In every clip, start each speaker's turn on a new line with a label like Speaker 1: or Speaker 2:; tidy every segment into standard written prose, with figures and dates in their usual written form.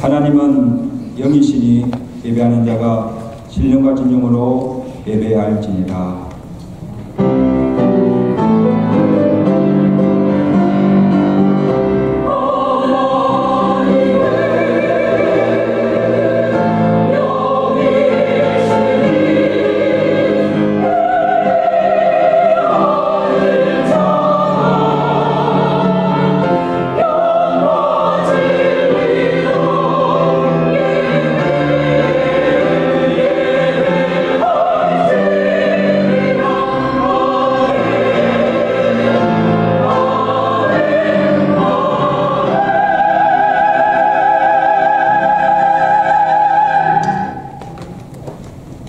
Speaker 1: 하나님은 영이시니 예배하는 자가 신령과 진정으로 예배해야 할지니라.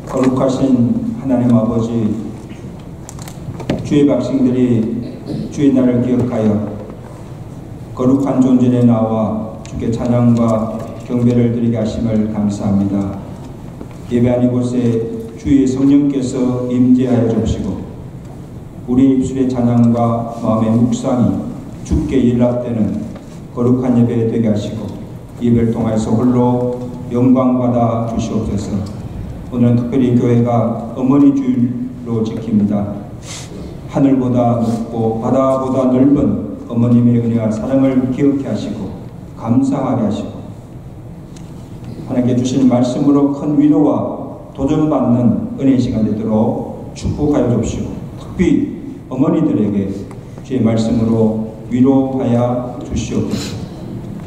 Speaker 1: 거룩하신 하나님 아버지, 주의 백성들이 주의 날을 기억하여 거룩한 존전에 나와 주께 찬양과 경배를 드리게 하심을 감사합니다. 예배한 이곳에 주의 성령께서 임재하여 주시고 우리 입술의 찬양과 마음의 묵상이 주께 연락되는 거룩한 예배 되게 하시고 예배를 통해서 홀로 영광받아 주시옵소서. 오늘은 특별히 교회가 어머니 주일로 지킵니다. 하늘보다 높고 바다보다 넓은 어머님의 은혜와 사랑을 기억해 하시고 감사하게 하시고 하나님께 주신 말씀으로 큰 위로와 도전받는 은혜의 시간 되도록 축복하여 주시고 특히 어머니들에게 주의 말씀으로 위로하여 주시옵소서.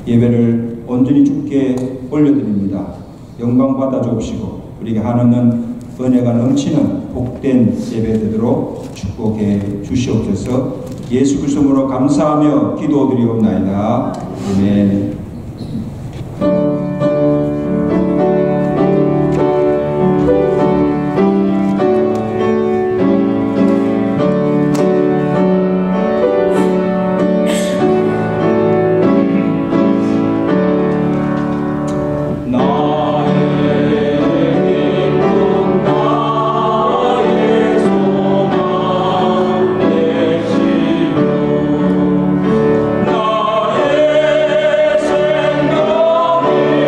Speaker 1: 예배를 온전히 주께 올려드립니다. 영광 받아 주옵시고 우리에게 하나님은 은혜가 넘치는 복된 예배 되도록 축복해 주시옵소서. 예수 그리스도로 감사하며 기도드리옵나이다. 아멘.
Speaker 2: 나의 생명이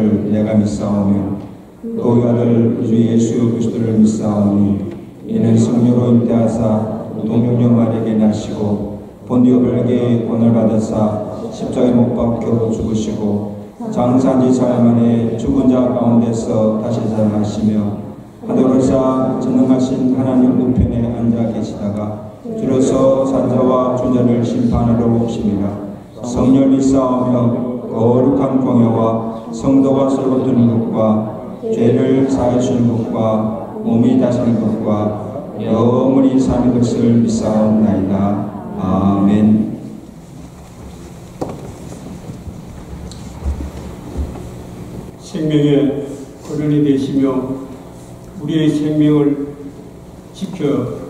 Speaker 1: 것을 내가 믿사오며 그 아들 주 예수 그리스도를 믿사오니 이는 성령으로 잉태하사 동정녀 마리아에게 나시고 본디오 빌라에게 고난을 받으사 십자가에 못 박혀 죽으시고 장사한 지 사흘 만에 죽은 자 가운데서 다시 살아나시며 하늘을 사 전능하신 하나님 우편에 앉아 계시다가 주로서 산자와 존재를 심판하러 오십니다. 성령을 믿사오며 거룩한 공예와 성도가 설거두는 것과 죄를 사해 주는 것과 몸이 다스리는 것과 영원히 사는 것을 믿사옵나이다. 아멘.
Speaker 2: 생명의 근원이 되시며 우리의 생명을 지켜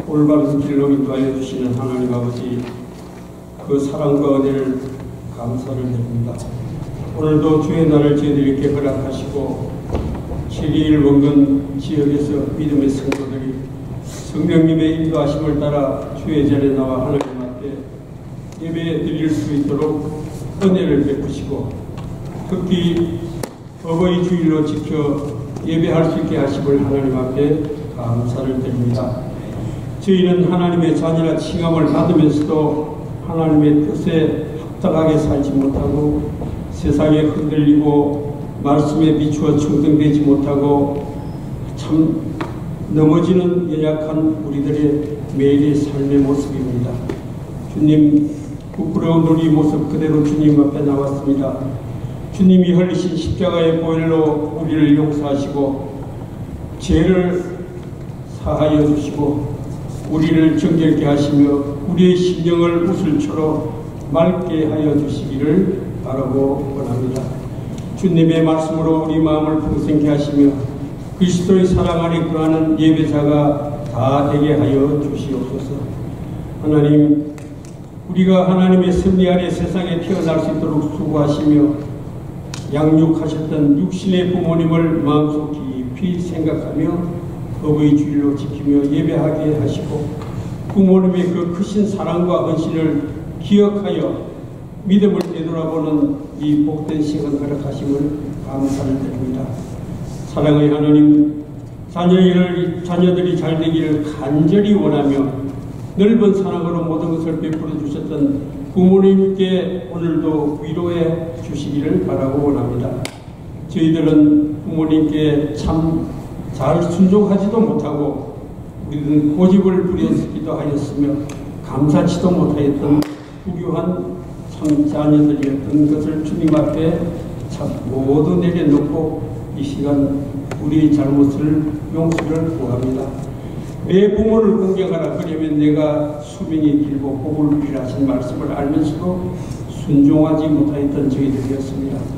Speaker 2: 올바른 길로 인도하여 주시는 하나님 아버지, 그 사랑과 은혜를 감사를 드립니다. 오늘도 주의 날을 저희들에게 허락하시고 7.21 원근 지역에서 믿음의 성도들이 성령님의 인도하심을 따라 주의 전에 나와 하나님 앞에 예배 드릴 수 있도록 은혜를 베푸시고 특히 어버이 주일로 지켜 예배할 수 있게 하심을 하나님 앞에 감사를 드립니다. 저희는 하나님의 자녀라 칭함을 받으면서도 하나님의 뜻에 합당하게 살지 못하고 세상에 흔들리고 말씀에 비추어 충성되지 못하고 참 넘어지는 연약한 우리들의 매일의 삶의 모습입니다. 주님, 부끄러운 우리 모습 그대로 주님 앞에 나왔습니다. 주님이 흘리신 십자가의 보혈로 우리를 용서하시고 죄를 사하여 주시고 우리를 정결케 하시며 우리의 심령을 우슬초로 맑게 하여 주시기를 바라고 원합니다. 주님의 말씀으로 우리 마음을 풍성케 하시며 그리스도의 사랑 안에 거하는 예배자가 다 되게 하여 주시옵소서. 하나님, 우리가 하나님의 섭리 아래 세상에 태어날 수 있도록 수고하시며 양육하셨던 육신의 부모님을 마음속 깊이 생각하며 어버이 주일로 지키며 예배하게 하시고 부모님의 그 크신 사랑과 헌신을 기억하여 믿음을 되돌아보는 이 복된 시간 허락하심을 감사를 드립니다. 사랑의 하나님, 자녀들이 잘 되기를 간절히 원하며 넓은 사랑으로 모든 것을 베풀어 주셨던 부모님께 오늘도 위로해 주시기를 바라고 원합니다. 저희들은 부모님께 참 잘 순종하지도 못하고 우리는 고집을 부렸기도 하였으며 감사치도 못하였던 부유한 참 자녀들이었던 것을 주님 앞에 참 모두 내려놓고 이 시간 우리의 잘못을 용서를 구합니다. 내 부모를 공경하라, 그러면 내가 수명이 길고 복을 누리라 하신 말씀을 알면서도 순종하지 못하였던 저희들이었습니다.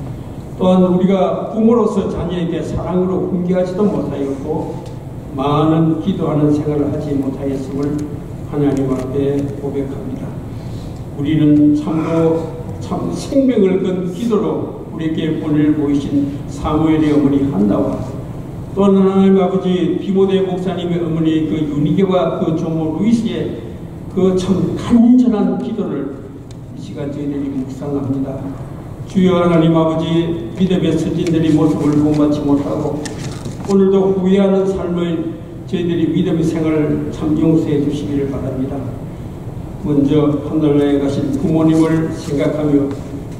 Speaker 2: 또한 우리가 부모로서 자녀에게 사랑으로 훈계하지도 못하였고 많은 기도하는 생활을 하지 못하였음을 하나님 앞에 고백합니다. 우리는 참 생명을 건 기도로 우리에게 본을 보이신 사무엘의 어머니 한나와 또한 하나님 아버지 디모데 목사님의 어머니 그 유니게와 그 조모 루이스의 그 참 간절한 기도를 이 시간 저희들이 묵상합니다. 주여 하나님 아버지, 믿음의 선진들이 모습을 본받지 못하고 오늘도 후회하는 삶을 저희들이 믿음의 생활을 참 용서해 주시기를 바랍니다. 먼저 하늘나라에 가신 부모님을 생각하며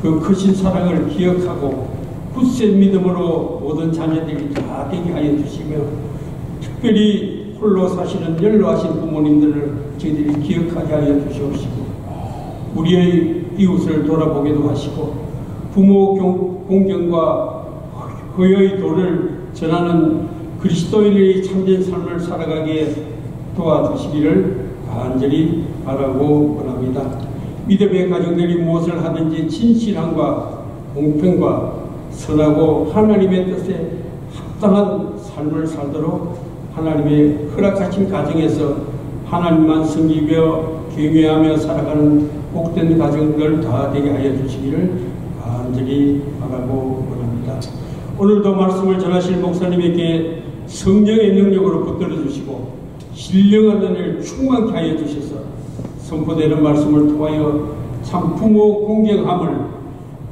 Speaker 2: 그 크신 사랑을 기억하고 굳센 믿음으로 모든 자녀들이 다 되게 하여 주시며 특별히 홀로 사시는 연로하신 부모님들을 저희들이 기억하게 하여 주시옵시고 우리의 이웃을 돌아보게도 하시고 부모 공경과 허여의 도를 전하는 그리스도인의 참된 삶을 살아가게 도와주시기를 간절히 바라고 원합니다. 믿음의 가정들이 무엇을 하든지 진실함과 공평과 선하고 하나님의 뜻에 합당한 삶을 살도록 하나님의 허락하신 가정에서 하나님만 섬기며 경외하며 살아가는 복된 가정들 다 되게 하여 주시기를 간절히 바라고 원합니다. 오늘도 말씀을 전하실 목사님에게 성령의 능력으로 붙들어 주시고 신령한 은혜를 충만케 하여 주셔서 선포되는 말씀을 통하여 참 부모 공경함을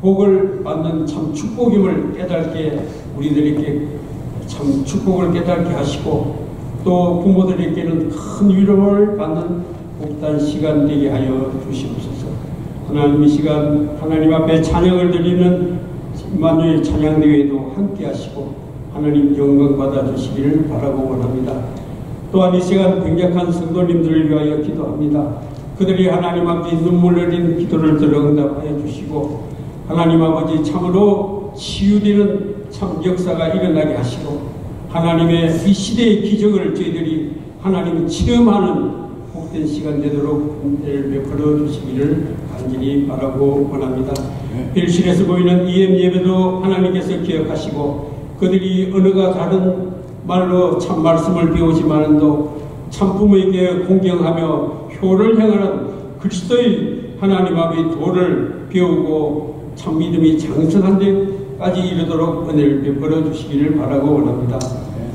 Speaker 2: 복을 받는 참 축복임을 깨닫게 우리들에게 참 축복을 깨닫게 하시고 또 부모들에게는 큰 위로를 받는 복단 시간 되게 하여 주시옵소서. 하나님 이 시간 하나님 앞에 찬양을 드리는 임마누엘 찬양대회도 함께 하시고 하나님 영광 받아 주시기를 바라고 원합니다. 또한 이 시간 병약한 성도님들을 위하여 기도합니다. 그들이 하나님 앞에 눈물 흘린 기도를 들어 응답하여 주시고 하나님 아버지 참으로 치유되는 참 역사가 일어나게 하시고 하나님의 이 시대의 기적을 저희들이 하나님 체험하는 복된 시간 되도록 은혜를 베풀어 주시기를 간절히 바라고 원합니다. 벨실에서 보이는 EM 예배도 하나님께서 기억하시고 그들이 언어가 다른 말로 참 말씀을 배우지만도 참 부모에게 공경하며 효를 행하는 그리스도의 하나님 앞의 도를 배우고 참 믿음이 장성한 데까지 이르도록 은혜를 베풀어 주시기를 바라고 원합니다.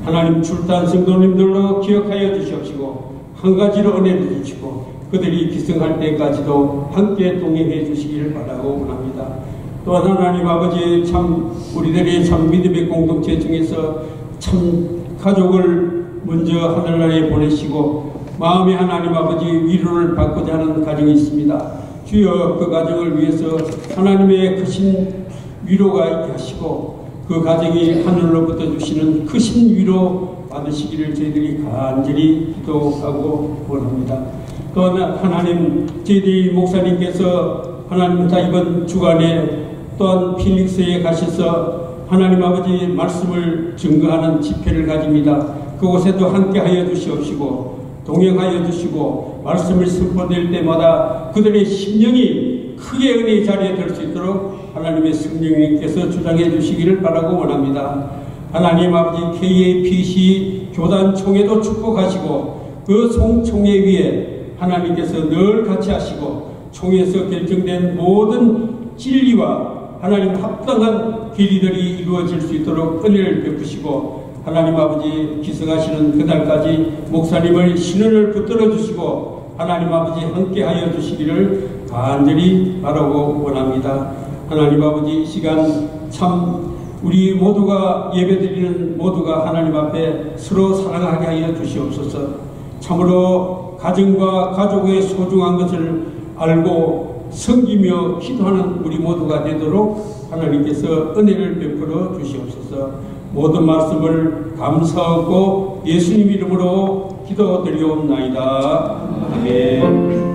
Speaker 2: 하나님 출단 성도님들로 기억하여 주시옵시고 한 가지로 은혜를 주시고 그들이 기승할 때까지도 함께 동행해 주시기를 바라고 원합니다. 또한 하나님 아버지 참 우리들의 참 믿음의 공동체 중에서 참 가족을 먼저 하늘나라에 보내시고 마음의 하나님 아버지 위로를 받고자 하는 가정이 있습니다. 주여 그 가정을 위해서 하나님의 크신 위로가 있게 하시고 그 가정이 하늘로부터 주시는 크신 위로 받으시기를 저희들이 간절히 기도하고 원합니다. 또한 하나님 저희들이 목사님께서 하나님 다 이번 주간에 또한 피닉스에 가셔서 하나님 아버지 말씀을 증거하는 집회를 가집니다. 그곳에도 함께하여 주시옵시고 동행하여 주시고 말씀을 선포될 때마다 그들의 심령이 크게 은혜의 자리에 들 수 있도록 하나님의 성령님께서 주장해 주시기를 바라고 원합니다. 하나님 아버지 KAPC 교단 총회도 축복하시고 그 총회 위에 하나님께서 늘 같이 하시고 총회에서 결정된 모든 진리와 하나님 합당한 길이들이 이루어질 수 있도록 은혜를 베푸시고 하나님 아버지 기승하시는 그날까지 목사님을 신원을 붙들어 주시고 하나님 아버지 함께하여 주시기를 간절히 바라고 원합니다. 하나님 아버지 이 시간 참 우리 모두가 예배드리는 모두가 하나님 앞에 서로 사랑하게 하여 주시옵소서. 참으로 가정과 가족의 소중한 것을 알고 섬기며 기도하는 우리 모두가 되도록 하나님께서 은혜를 베풀어 주시옵소서. 모든 말씀을 감사하고 예수님 이름으로 기도드리옵나이다. 아멘.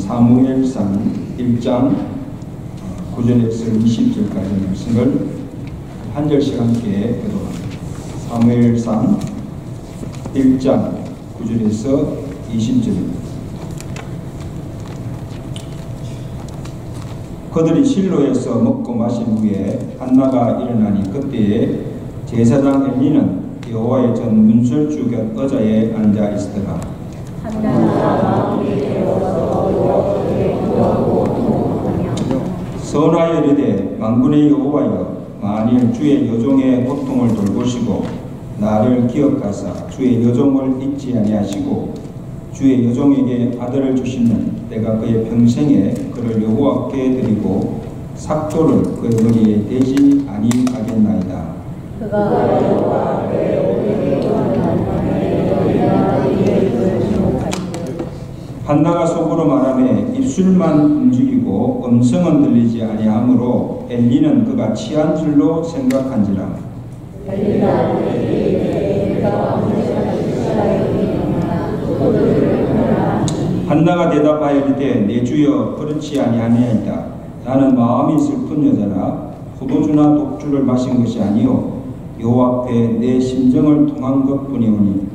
Speaker 1: 사무엘상 1장 9절에서 20절까지 말씀을 한 절씩 함께 교독합니다. 사무엘상 1장 9절에서 20절입니다. 그들이 실로에서 먹고 마신 후에 한나가 일어나니 그때에 제사장 엘리는 여호와의 전 문설주 곁 의자에 앉아 있었더라. 선하여 이르되 만군의 여호와여, 만일 주의 여종의 고통을 돌보시고 나를 기억하사 주의 여종을 잊지 아니하시고 주의 여종에게 아들을 주시면 내가 그의 평생에 그를 여호와께 드리고 삭도를 그의 머리에 대지 아니하겠나이다. 한나가 속으로 말하며 입술만 움직이고 음성은 들리지 아니하므로 엘리는 그가 취한 줄로 생각한지라. 한나가 대답하여 이르되 내 주여 그렇지 아니하니이다. 나는 마음이 슬픈 여자라 포도주나 독주를 마신 것이 아니요 여호와 앞에 내 심정을 통한 것뿐이오니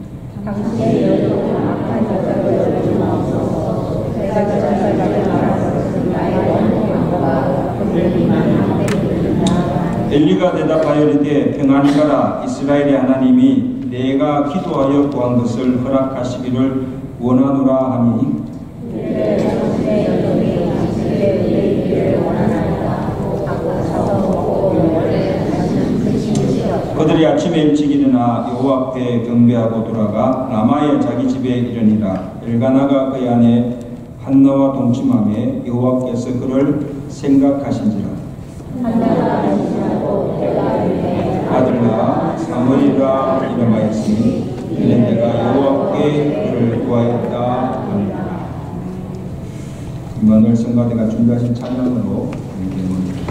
Speaker 1: 엘리가 대답하여 이르되 평안히 가라. 이스라엘의 하나님이 내가 기도하여 구한 것을 허락하시기를 원하노라 하니 그들이 아침에 일찍 일어나 여호와 앞에 경배하고 돌아가 라마의 자기 집에 이르니라. 엘가나가 그의 아내 한나와 동침하며 여호와께서 그를 생각하신지라. 아들라 사무엘이라 이름하였으니 이는 내가 여호와께 그를 구하였다 하니라. 임마누엘 성가대가 준비하신 찬양으로 함께 모입니다.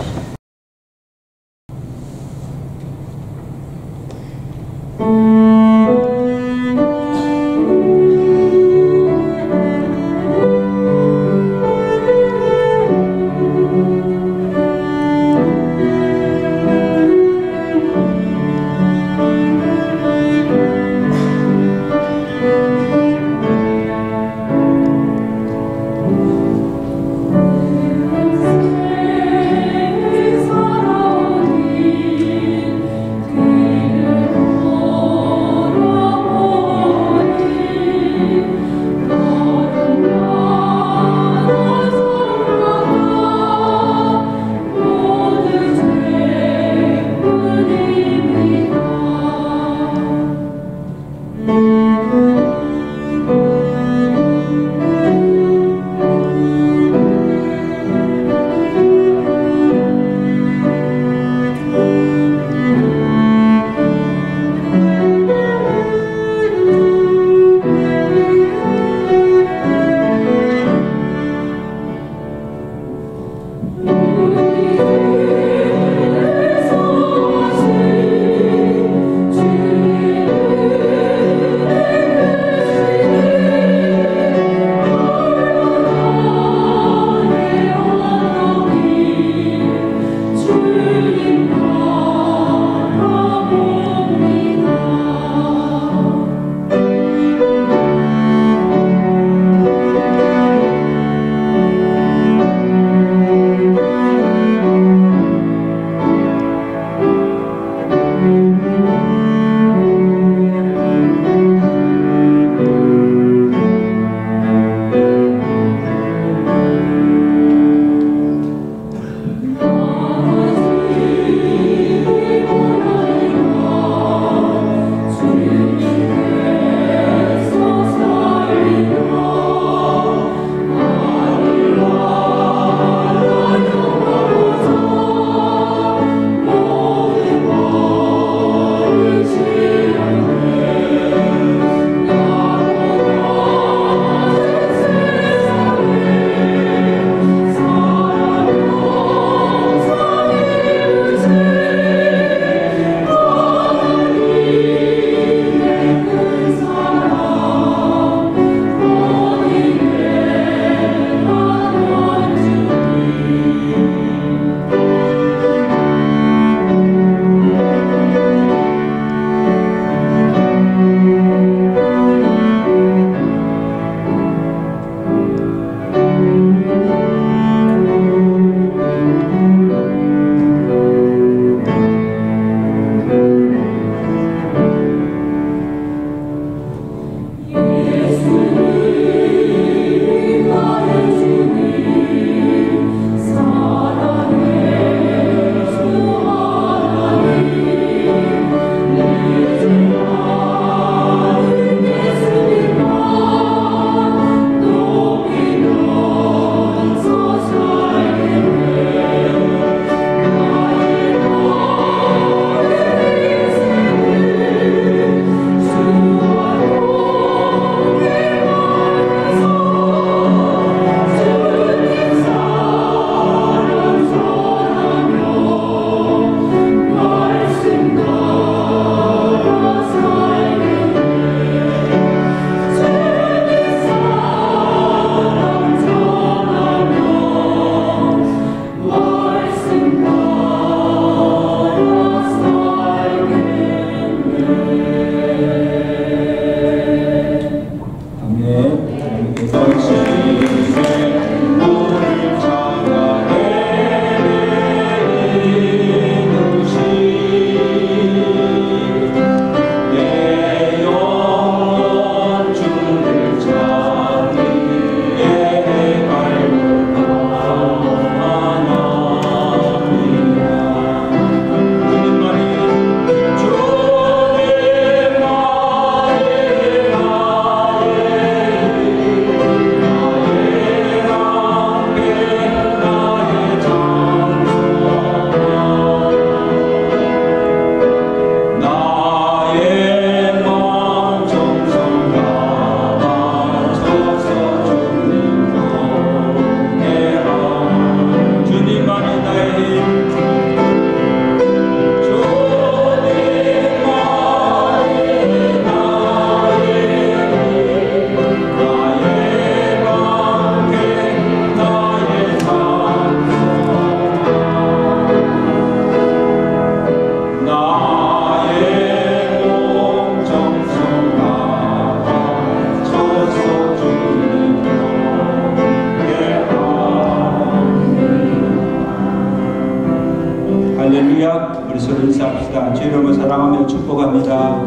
Speaker 1: 시작. 우리 서로 인사합시다. 주 이름을 사랑하며 축복합니다.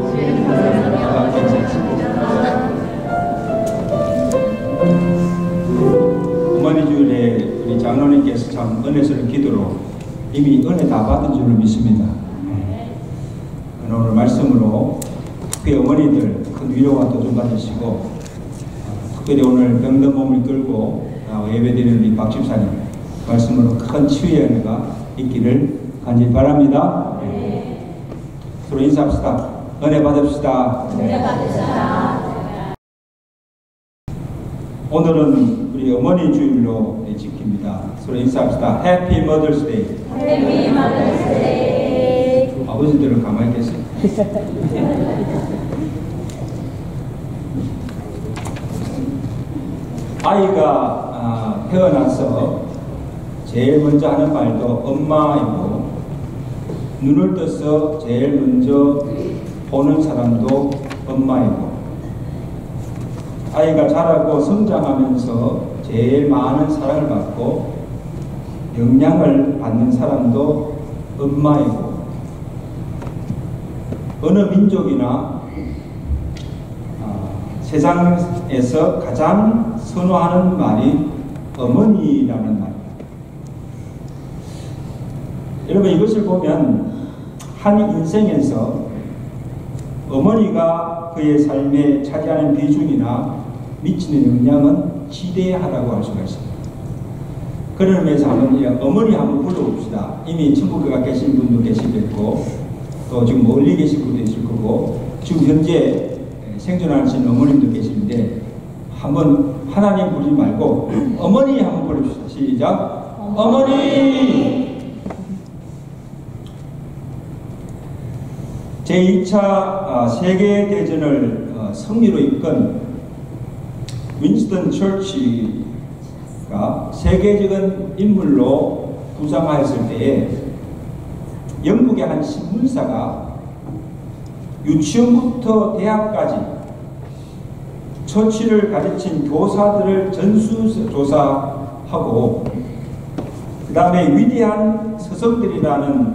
Speaker 1: 어머니 주일에 우리 장로님께서 참 은혜스러운 기도로 이미 은혜 다 받은 줄로 믿습니다. 오늘 말씀으로 특별히 어머니들 큰 위로와 도 좀 받으시고, 특별히 오늘 병든 몸을 끌고 예배드리는 우리 박 집사님 말씀으로 큰 치유의 은혜가 있기를 간절히 바랍니다. 서로 인사합시다. 은혜 받읍시다.
Speaker 3: 은혜 받으시다.
Speaker 1: 오늘은 우리 어머니 주일로 지킵니다. 서로 인사합시다. Happy Mother's Day.
Speaker 3: Happy Mother's Day.
Speaker 1: 아버지들은 가만히 계세요. 아이가 태어나서 제일 먼저 하는 말도 엄마이고, 눈을 떠서 제일 먼저 보는 사람도 엄마이고, 아이가 자라고 성장하면서 제일 많은 사랑을 받고 영향을 받는 사람도 엄마이고, 어느 민족이나 세상에서 가장 선호하는 말이 어머니라는 말입니다. 여러분, 이것을 보면 한 인생에서 어머니가 그의 삶에 차지하는 비중이나 미치는 영향은 지대하다고 할 수가 있습니다. 그런 의미에서 한번 어머니 한번 불러봅시다. 이미 천국에 가 계신 분도 계시겠고, 또 지금 멀리 계신 분도 있을 거고, 지금 현재 생존하시는 어머님도 계시는데, 한번 하나님 부르지 말고 어머니 한번 부릅시다. 시작. 어머니. 제2차 세계대전을 승리로 이끈 윈스턴 처치가 세계적인 인물로 부상하였을 때에 영국의 한 신문사가 유치원부터 대학까지 처치를 가르친 교사들을 전수조사하고, 그 다음에 위대한 서성들이라는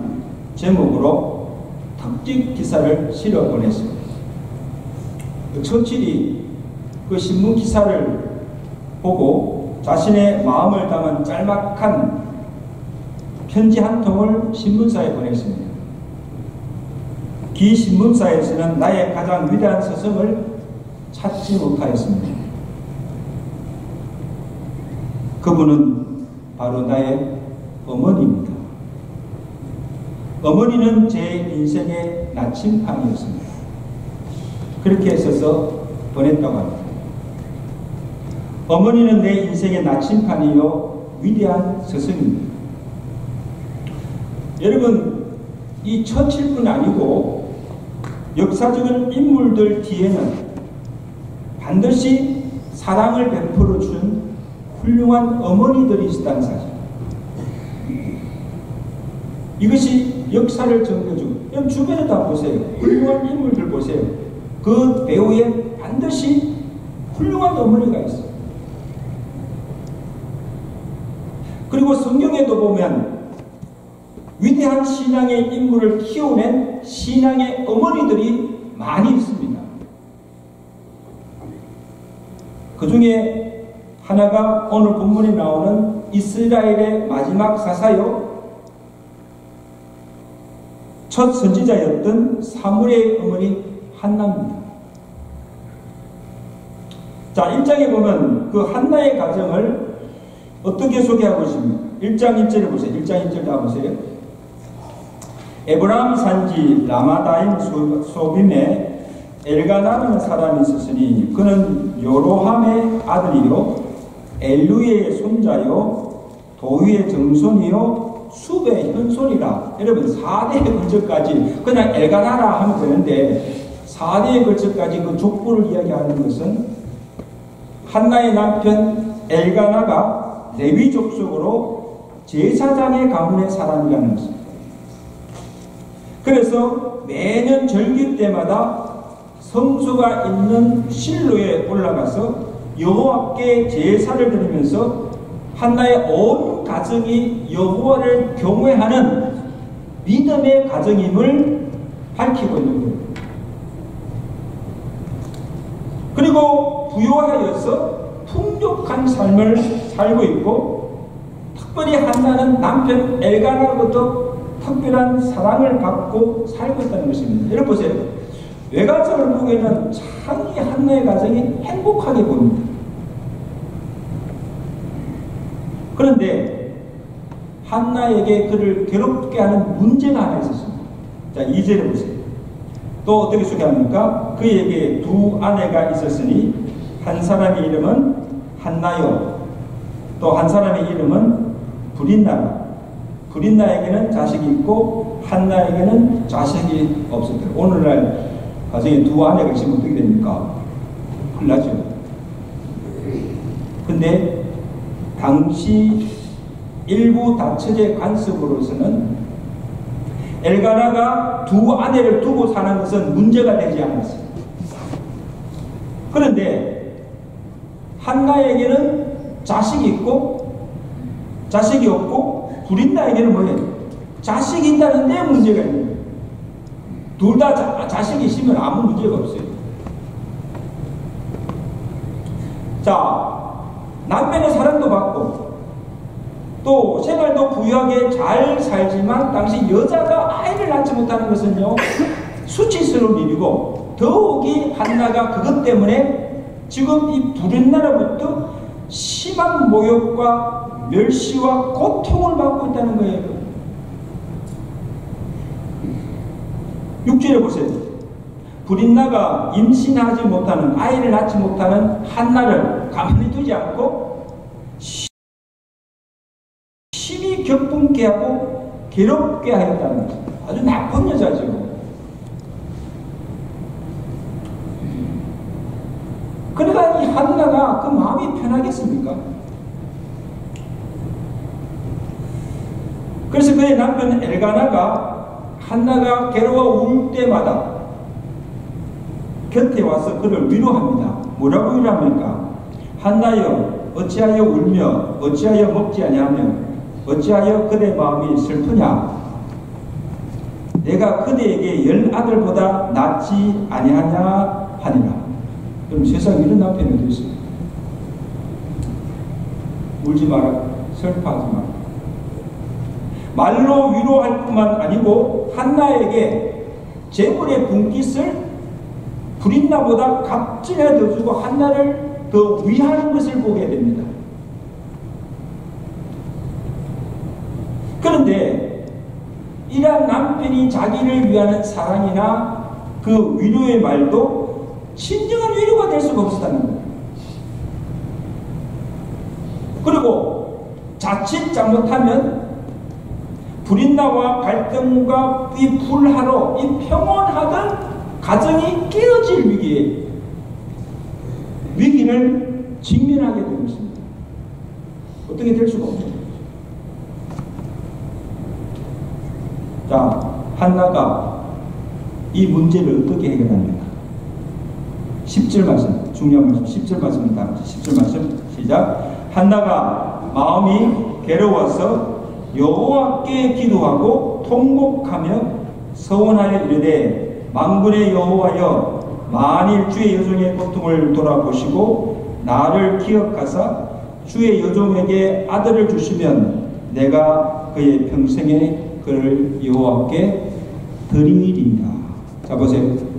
Speaker 1: 제목으로 특집 기사를 실어 보냈습니다. 처칠이 그 신문 기사를 보고 자신의 마음을 담은 짤막한 편지 한 통을 신문사에 보냈습니다. 기 신문사에서는 나의 가장 위대한 서성을 찾지 못하였습니다. 그분은 바로 나의 어머니입니다. 어머니는 제 인생의 나침판이었습니다. 그렇게 써서 보냈다고 합니다. 어머니는 내 인생의 나침판이요 위대한 스승입니다. 여러분, 이 처칠뿐 아니고 역사적인 인물들 뒤에는 반드시 사랑을 베풀어 준 훌륭한 어머니들이 있다는 사실. 이것이 역사를 정겨주고, 여러분 주변에 다 보세요. 훌륭한 인물들 보세요. 그 배우에 반드시 훌륭한 어머니가 있어요. 그리고 성경에도 보면 위대한 신앙의 인물을 키워낸 신앙의 어머니들이 많이 있습니다. 그 중에 하나가 오늘 본문에 나오는 이스라엘의 마지막 사사요, 첫 선지자였던 사무엘의 어머니 한나입니다. 자, 1장에 보면 그 한나의 가정을 어떻게 소개하고 있습니까? 1장 1절을 보세요. 1장 1절 다 보세요. 에브라임 산지 라마다임 소빔에 엘가나라는 사람이 있었으니 그는 요로함의 아들이요 엘루의 손자요 도위의 정손이요 숲의 현손이라. 여러분 4대에 걸쳐까지 그냥 엘가나라 하면 되는데 4대에 걸쳐까지 그 족보를 이야기하는 것은 한나의 남편 엘가나가 레위 족속으로 제사장의 가문의 사람이라는 것입니다. 그래서 매년 절기 때마다 성소가 있는 실로에 올라가서 여호와께 제사를 드리면서 한나의 온 가정이 여호와를 경외하는 믿음의 가정임을 밝히고 있는 거예요. 그리고 부유하여서 풍족한 삶을 살고 있고, 특별히 한나는 남편 엘가나로부터 특별한 사랑을 받고 살고 있다는 것입니다. 여러분 보세요. 외가적으로 보기에는 참 이 한나의 가정이 행복하게 보입니다. 그런데 한나에게 그를 괴롭게 하는 문제가 하나 있었습니다. 자, 2절에 보세요. 또 어떻게 소개합니까? 그에게 두 아내가 있었으니 한 사람의 이름은 한나요, 또 한 사람의 이름은 브린나. 브린나에게는 자식이 있고 한나에게는 자식이 없었대요. 오늘날 가정에 두 아내가 있으면 어떻게 됩니까? 큰일 나죠. 근데 당시 일부 다처제 관습으로서는 엘가나가 두 아내를 두고 사는 것은 문제가 되지 않았어요. 그런데 한나에게는 자식이 있고 자식이 없고 브린나에게는 뭐예요? 자식이 있다는데 문제가 있는 거예요. 둘 다 자식이 있으면 아무 문제가 없어요. 자, 남편의 사랑도 받고 또 생활도 부유하게 잘 살지만 당시 여자가 아이를 낳지 못하는 것은요 수치스러운 일이고, 더욱이 한나가 그것 때문에 지금 이 브린나로부터 심한 모욕과 멸시와 고통을 받고 있다는 거예요. 6절에 보세요. 브린나가 임신하지 못하는, 아이를 낳지 못하는 한나를 가만히 두지 않고 심히 격분케 하고 괴롭게 하였다는 거죠. 아주 나쁜 여자죠. 그러니까 이 한나가 그 마음이 편하겠습니까? 그래서 그의 남편 엘가나가 한나가 괴로워 울 때마다 곁에 와서 그를 위로합니다. 뭐라고 위로합니까? 한나여, 어찌하여 울며 어찌하여 먹지 아니하며 어찌하여 그대 마음이 슬프냐? 내가 그대에게 10아들보다 낫지 아니하냐 하니라. 그럼 세상에 이런 남편이 어디 있어요? 울지 마라, 슬퍼하지 마라. 말로 위로할 뿐만 아니고 한나에게 재물의 분깃을 브린나보다 값지게 더 주고 한나를 더 위하는 것을 보게 됩니다. 그런데 이러한 남편이 자기를 위하는 사랑이나 그 위로의 말도 진정한 위로가 될 수가 없었다는 거예요. 그리고 자칫 잘못하면 브린나와 갈등과 이 불화로 이 평온하던 가정이 깨어질 위기를 직면하게 되고 있습니다. 어떻게 될 수가 없죠. 자, 한나가 이 문제를 어떻게 해결합니까? 10절 말씀, 중요한 말씀, 10절 말씀입니다. 10절 말씀 시작. 한나가 마음이 괴로워서 여호와께 기도하고 통곡하며 서원하여 이르되, 만군의 여호와여, 만일 주의 여종의 고통을 돌아보시고 나를 기억하사 주의 여종에게 아들을 주시면 내가 그의 평생에 그를 여호와께 드리리라. 자, 보세요.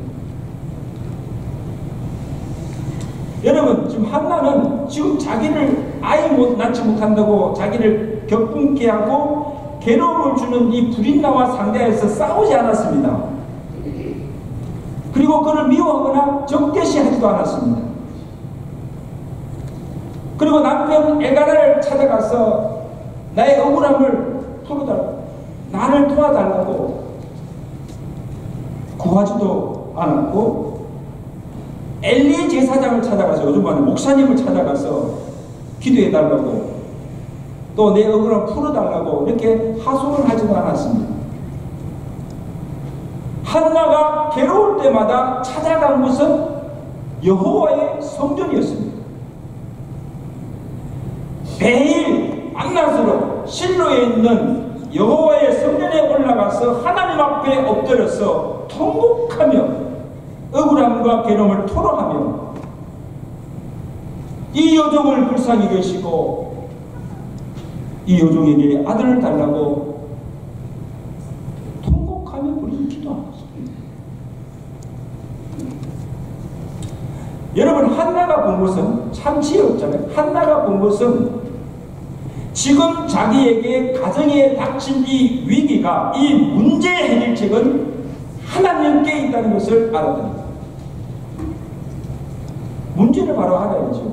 Speaker 1: 여러분, 지금 한나는 지금 자기를 아이 낳지 못한다고 자기를 격분케 하고 괴로움을 주는 이 브린나와 상대해서 싸우지 않았습니다. 그리고 그를 미워하거나 적대시하지도 않았습니다. 그리고 남편 엘가나를 찾아가서 나의 억울함을 풀어달라고, 나를 도와달라고 구하지도 않았고, 엘리 제사장을 찾아가서, 요즘 말하는 목사님을 찾아가서 기도해달라고, 또 내 억울함을 풀어달라고 이렇게 하소를 하지도 않았습니다. 한나가 괴로울 때마다 찾아간 곳은 여호와의 성전이었습니다. 매일 안낮으로 실로에 있는 여호와의 성전에 올라가서 하나님 앞에 엎드려서 통곡하며 억울함과 괴로움을 토로하며 이 여종을 불쌍히 여기시고 이 여종에게 아들을 달라고 통곡하며 부르짖 기도하고 있습니다. 여러분, 한나가 본 것은 참 지혜롭잖아요. 한나가 본 것은 지금 자기에게 가정에 닥친 이 위기가, 이 문제의 해결책은 하나님께 있다는 것을 알았던 거예요. 문제를 바로 알아야죠.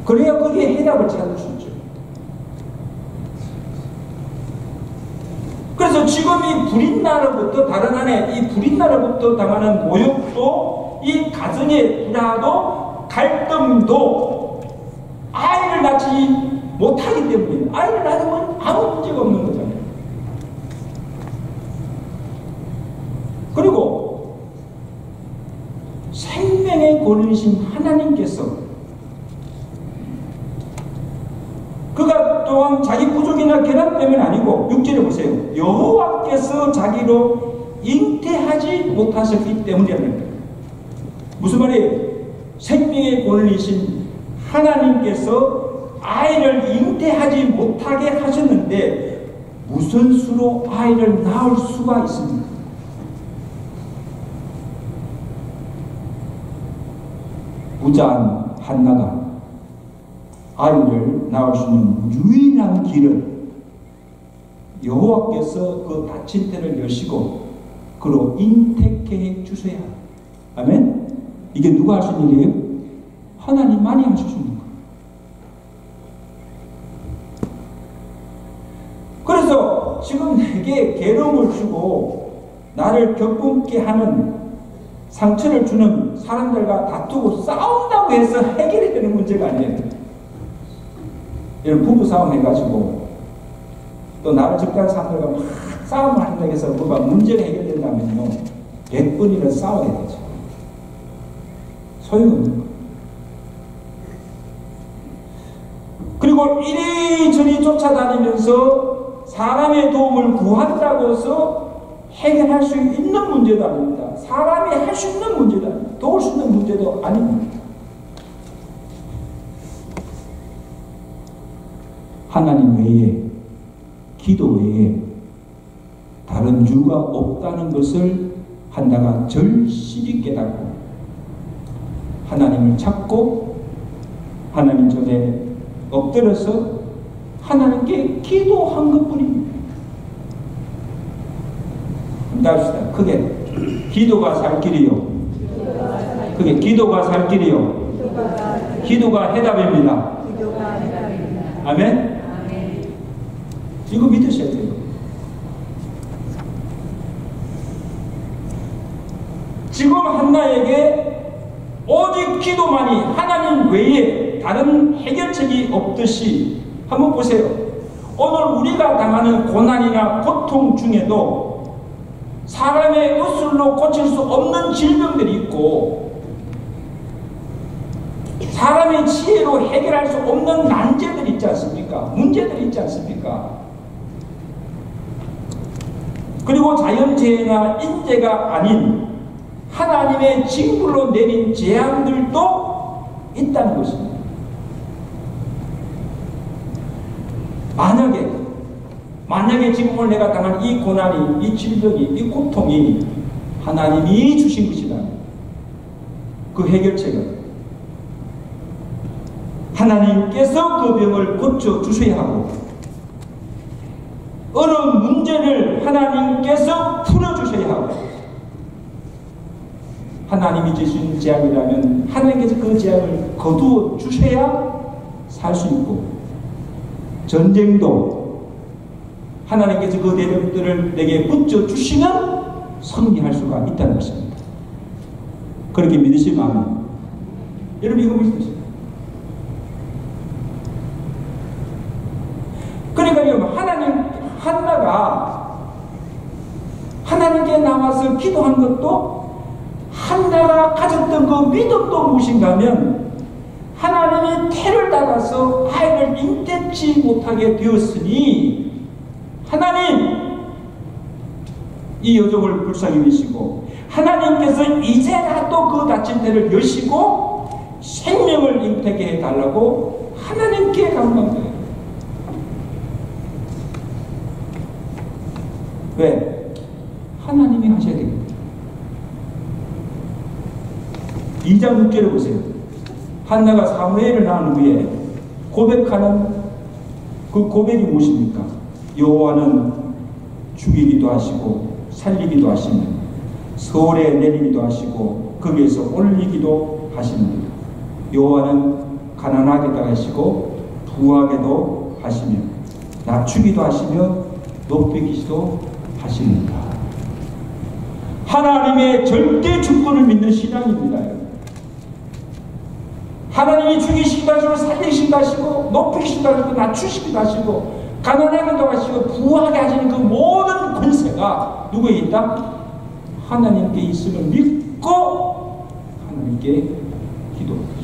Speaker 1: 그래야 거기에 해답을 찾을 수 있죠. 그래서 지금 이 불임나로부터, 다른 안에 이 불임나로부터 당하는 모욕도, 이 가정의 불화도, 갈등도 아이를 낳지 못하기 때문에, 아이를 낳으면 아무 문제가 없는 거잖아요. 그리고 생명의 권위이신 하나님께서 그가 또한 자기 부족이나 결함 때문에 아니고, 6절에 보세요. 여호와께서 자기로 잉태하지 못하셨기 때문이라는 거예요. 무슨 말이에요? 생명의 권위이신 하나님께서 아이를 잉태하지 못하게 하셨는데 무슨 수로 아이를 낳을 수가 있습니까? 부자한 한나가 아이를 낳을 수 있는 유일한 길은 여호와께서 그 닫힌 때를 여시고 그로 잉태케 주셔야 합니다. 아멘? 이게 누가 할 수 있는 일이에요? 하나님만이 하실 수 있는 거예요. 그래서 지금 내게 괴로움을 주고 나를 격분케 하는, 상처를 주는 사람들과 다투고 싸운다고 해서 해결이 되는 문제가 아니에요. 이런 부부싸움 해가지고 또 나를 적대하는 사람들과 막 싸움을 한다고 해서 뭐가 문제가 해결된다면요, 100번이나 싸워야 되죠. 소용없는 거예요. 그리고 이리저리 쫓아다니면서 사람의 도움을 구한다고 해서 해결할 수 있는 문제도 아닙니다. 사람이 할 수 있는 문제도 아닙니다. 도울 수 있는 문제도 아닙니다. 하나님 외에, 기도 외에 다른 이유가 없다는 것을 한나가 절실히 깨닫고 하나님을 찾고 하나님 전에 엎드려서 하나님께 기도한 것뿐입니다. 따릅시다. 크게. 기도가 살 길이요. 크게. 기도가 살 길이요. 기도가 해답입니다. 아멘? 이거 믿으셔야 돼요. 지금 한나에게 오직 기도만이, 하나님 외에 다른 해결책이 없듯이, 한번 보세요. 오늘 우리가 당하는 고난이나 고통 중에도 사람의 의술로 고칠 수 없는 질병들이 있고 사람의 지혜로 해결할 수 없는 난제들이 있지 않습니까? 문제들이 있지 않습니까? 그리고 자연재해나 인재가 아닌 하나님의 징벌로 내린 재앙들도 있다는 것입니다. 만약에 지금 오늘 내가 당한 이 고난이, 이 질병이, 이 고통이 하나님이 주신 것이라면 그 해결책은 하나님께서 그 병을 고쳐주셔야 하고 어려운 문제를 하나님께서 풀어주셔야 하고 하나님이 주신 재앙이라면 하나님께서 그 재앙을 거두어 주셔야 살 수 있고 전쟁도 하나님께서 그 대적들을 내게 붙여주시면 승리할 수가 있다는 것입니다. 그렇게 믿으시면 여러분 이거 믿으세요. 그러니까 한나가 하나님께 나와서 기도한 것도 한나가 가졌던 그 믿음도 무엇인가 하면
Speaker 2: 하나님이 태를 따라서 아이를 잉태치 못하게 되었으니 하나님 이 여종을 불쌍히 여기시고 하나님께서 이제라도 그 닫힌 태를 여시고 생명을 잉태게 해달라고 하나님께 간구한 거예요. 왜? 하나님이 하셔야 됩니다. 2장 6절을 보세요. 한나가 사무엘을 낳은 후에 고백하는 그 고백이 무엇입니까? 여호와는 죽이기도 하시고 살리기도 하시며 서울에 내리기도 하시고 거기에서 올리기도 하십니다. 여호와는 가난하게도 하시고 부하게도 하시며 낮추기도 하시며 높이기도 하십니다. 하나님의 절대 주권을 믿는 신앙입니다. 하나님이 죽이시기도 하시고 살리시기도 하시고 높이시기도 하시고 낮추시기도 하시고 가난하게도 하시고 부하게 하시는 그 모든 권세가 누구에 있다? 하나님께 있음을 믿고 하나님께 기도합니다.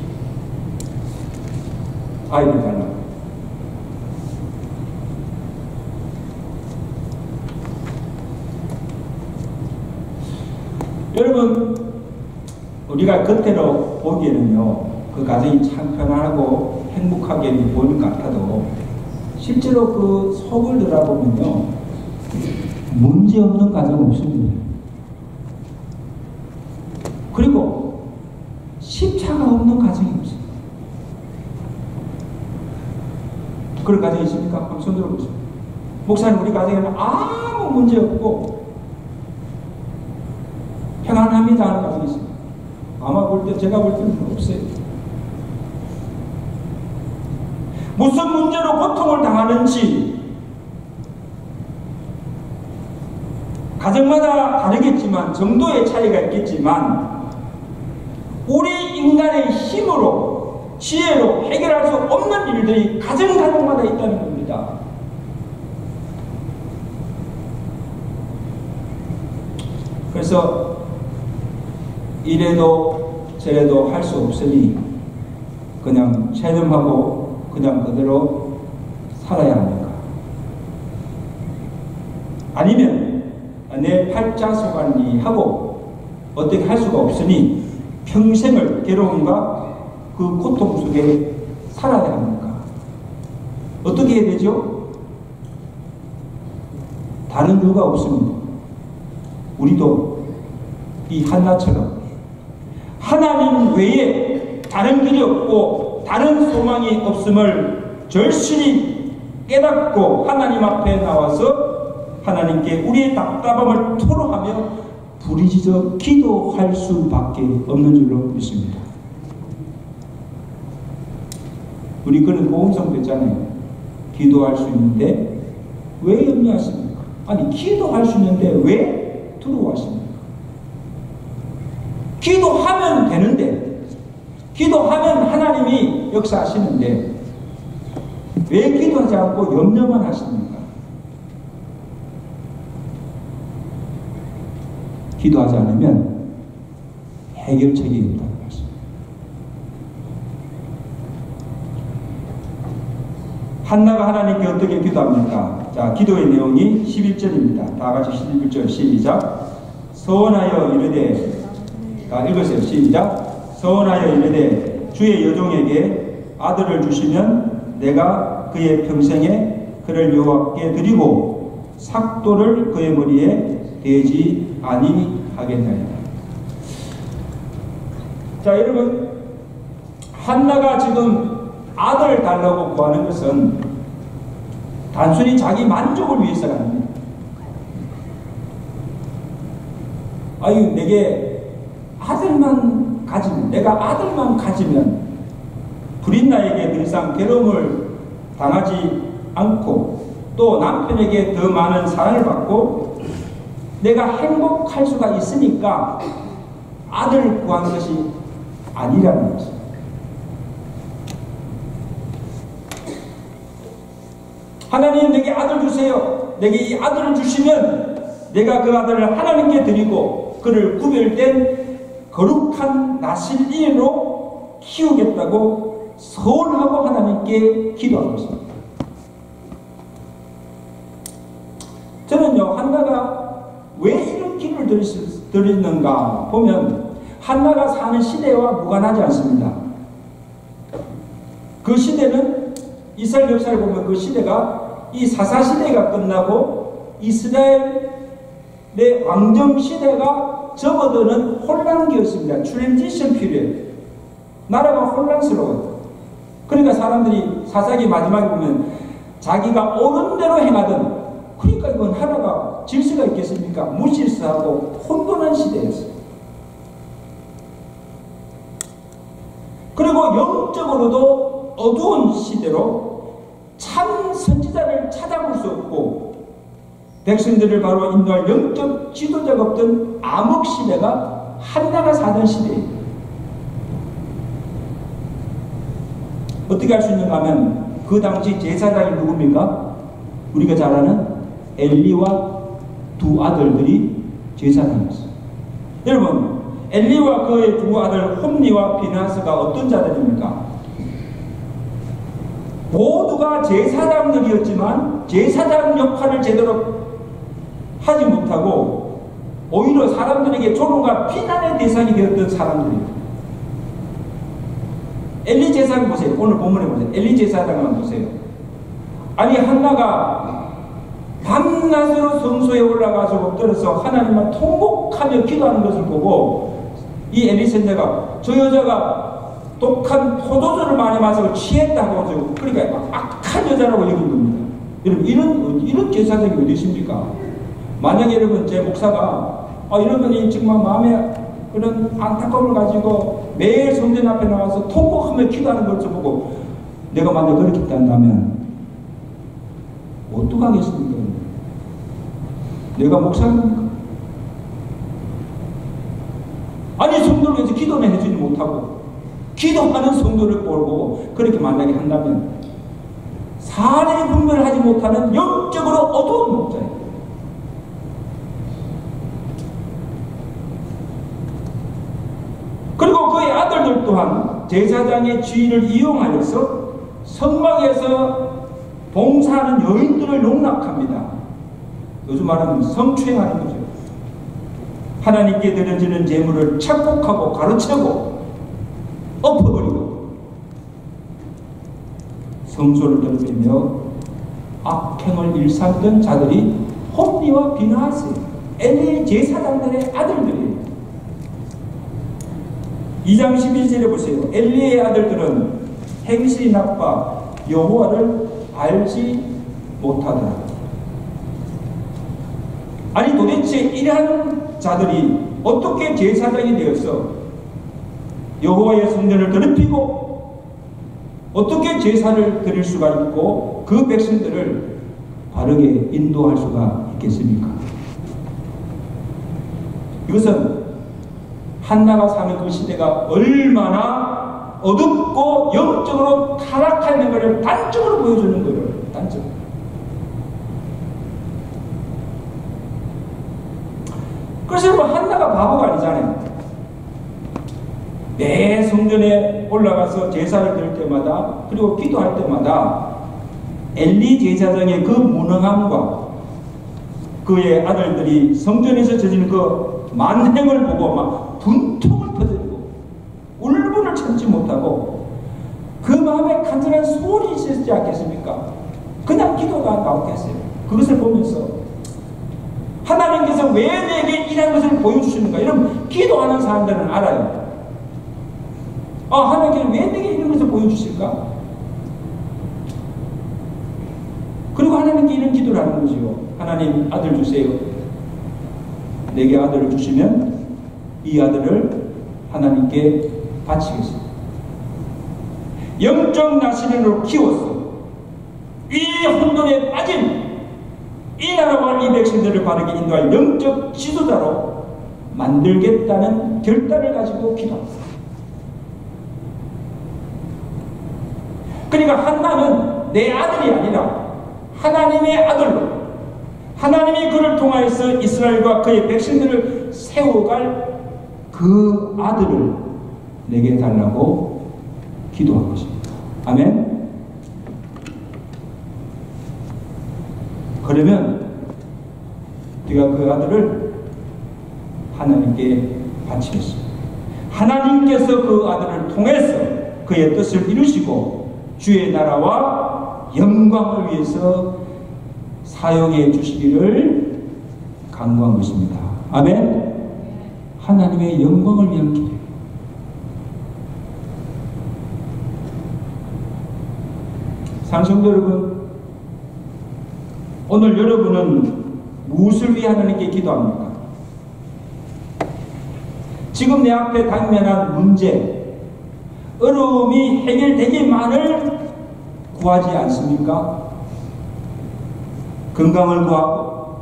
Speaker 2: 아이를 달라고. 여러분, 우리가 겉으로 보기에는요, 그 가정이 참 편안하고 행복하게 보이는 것 같아도 실제로 그 속을 들어보면요, 문제 없는 가정은 없습니다. 그리고 십자가 없는 가정이 없어요. 그런 가정이 있습니까? 한번 손 들어보세요. 목사님, 우리 가정에는 아무 문제 없고 평안합니다 하는 가정이 있습니다. 아마 볼 때, 제가 볼 때는 없어요. 무슨 문제로 고통을 당하는지 가정마다 다르겠지만 정도의 차이가 있겠지만 우리 인간의 힘으로 지혜로 해결할 수 없는 일들이 가정마다 있다는 겁니다. 그래서 이래도 저래도 할 수 없으니 그냥 체념하고 그냥 그대로 살아야 합니까? 아니면 내 팔자소관리하고 어떻게 할 수가 없으니 평생을 괴로움과 그 고통 속에 살아야 합니까? 어떻게 해야 되죠? 다른 이유가 없습니다. 우리도 이 한나처럼 하나님 외에 다른 길이 없고 다른 소망이 없음을 절실히 깨닫고 하나님 앞에 나와서 하나님께 우리의 답답함을 토로하며 부르짖어 기도할 수밖에 없는 줄로 믿습니다. 우리 그런 보험성 됐잖아요. 기도할 수 있는데 왜 염려하십니까? 아니, 기도할 수 있는데 왜 두려워하십니까? 기도하면 되는데, 기도하면 하나님이 역사하시는데 왜 기도하지 않고 염려만 하십니까? 기도하지 않으면 해결책이 없다는 말씀. 한나가 하나님께 어떻게 기도합니까? 자, 기도의 내용이 11절입니다. 다 같이 11절 시작. 서원하여 이르되, 읽으세요. 시작. 서원하여 이르되 주의 여종에게 아들을 주시면 내가 그의 평생에 그를 여호와께 드리고 삭도를 그의 머리에 대지 아니하겠나이다. 자, 여러분, 한나가 지금 아들을 달라고 구하는 것은 단순히 자기 만족을 위해서가 아닙니다. 아유, 내게 아들만 가지면, 내가 아들만 가지면 불인 나에게 더 이상 괴로움을 당하지 않고 또 남편에게 더 많은 사랑을 받고 내가 행복할 수가 있으니까 아들을 구하는 것이 아니라는 것입니다. 하나님, 내게 아들 주세요. 내게 이 아들을 주시면 내가 그 아들을 하나님께 드리고 그를 구별된 거룩한 나실인으로 키우겠다고
Speaker 1: 서원하고 하나님께 기도하고 있습니다. 저는요, 한나가 왜 이런 기도를 드리는가 보면 한나가 사는 시대와 무관하지 않습니다. 그 시대는 이스라엘 역사를 보면 그 시대가 이 사사시대가 끝나고 이스라엘의 왕정시대가 접어드는 혼란기였습니다. 트랜지션 피리어드. 나라가 혼란스러워요. 그러니까 사람들이 사사기 마지막에 보면 자기가 옳은 대로 행하던, 그러니까 이건 하나가 질서가 있겠습니까? 무질서하고 혼돈한 시대였어요. 그리고 영적으로도 어두운 시대로 참 선지자를 찾아볼 수 없고 백성들을 바로 인도할 영적 지도자가 없던 암흑 시대가 한나가 사던 시대예요. 어떻게 할 수 있는가 하면 그 당시 제사장이 누굽니까? 우리가 잘 아는 엘리와 두 아들들이 제사장이었어요. 여러분, 엘리와 그의 두 아들 홈니와 비나스가 어떤 자들입니까? 모두가 제사장들이었지만 제사장 역할을 제대로 하지 못하고 오히려 사람들에게 조롱과 비난의 대상이 되었던 사람들입니다. 엘리 제사장 보세요. 오늘 본문에 보세요. 엘리 제사장만 보세요. 아니 한나가 밤낮으로 성소에 올라가서 엎드려서 하나님만 통곡하며 기도하는 것을 보고 이 엘리 선지자가 저 여자가 독한 포도주를 많이 마시고 취했다고, 그러니까 악한 여자라고 여긴 겁니다. 여러분, 이런 제사장이 어디 있습니까? 만약에 여러분 제 목사가 이런 분이 정말 마음에 그런 안타까움을 가지고 매일 성전 앞에 나와서 통곡하며 기도하는 것을 보고 내가 만약 그렇게 한다면 어떡하겠습니까? 내가 목사입니까? 아니 성도를 위해서 기도는 해주지 못하고 기도하는 성도를 보고 그렇게 만약에 한다면 사례 분별을 하지 못하는 영적으로 어두운 목자예요. 그리고 그의 아들들 또한 제사장의 지위를 이용하여서 성막에서 봉사하는 여인들을 농락합니다. 요즘 말하면 성추행하는 거죠. 하나님께 드려지는 제물을 착복하고 가로채고 엎어버리고 성소를 더럽히며 악행을 일삼던 자들이 홈니와 비나하스, 엘리의 제사장들의 아들들이에요. 2장 12절에 보세요. 엘리의 아들들은 행실이 나빠 여호와를 알지 못하더라. 아니 도대체 이러한 자들이 어떻게 제사장이 되어서 여호와의 성전을 더럽히고 어떻게 제사를 드릴 수가 있고 그 백성들을 바르게 인도할 수가 있겠습니까? 이것은 한나가 사는 그 시대가 얼마나 어둡고 영적으로 타락하는 것을 단적으로 보여주는 거예요. 단적으로. 그래서 여러분 한나가 바보가 아니잖아요. 매 성전에 올라가서 제사를 드릴 때마다 그리고 기도할 때마다 엘리 제사장의 그 무능함과 그의 아들들이 성전에서 저지른 그 만행을 보고 막 분통을 터뜨리고 울분을 참지 못하고 그 마음에 간절한 소원이 있었지 않겠습니까? 그냥 기도가 나왔겠어요. 그것을 보면서 하나님께서 왜 내게 이런 것을 보여주시는가? 이런 기도하는 사람들은 알아요. 하나님께서 왜 내게 이런 것을 보여주실까? 그리고 하나님께 이런 기도를 하는 거죠. 하나님 아들 주세요. 내게 아들을 주시면 이 아들을 하나님께 바치겠습니다. 영적 나시린으로 키워서 이 혼돈에 빠진 이 나라와 이 백성들을 바르게 인도할 영적 지도자로 만들겠다는 결단을 가지고 기도합니다. 그러니까 한나는 내 아들이 아니라 하나님의 아들로 하나님이 그를 통하여서 이스라엘과 그의 백성들을 세워갈 그 아들을 내게 달라고 기도한 것입니다. 아멘. 그러면 우리가 그 아들을 하나님께 바치겠습니다. 하나님께서 그 아들을 통해서 그의 뜻을 이루시고 주의 나라와 영광을 위해서 사용해 주시기를 간구한 것입니다. 아멘. 하나님의 영광을 위한 길. 상성도 여러분, 오늘 여러분은 무엇을 위해 하나님께 기도합니까? 지금 내 앞에 당면한 문제, 어려움이 해결되기만을 구하지 않습니까? 건강을 구하고,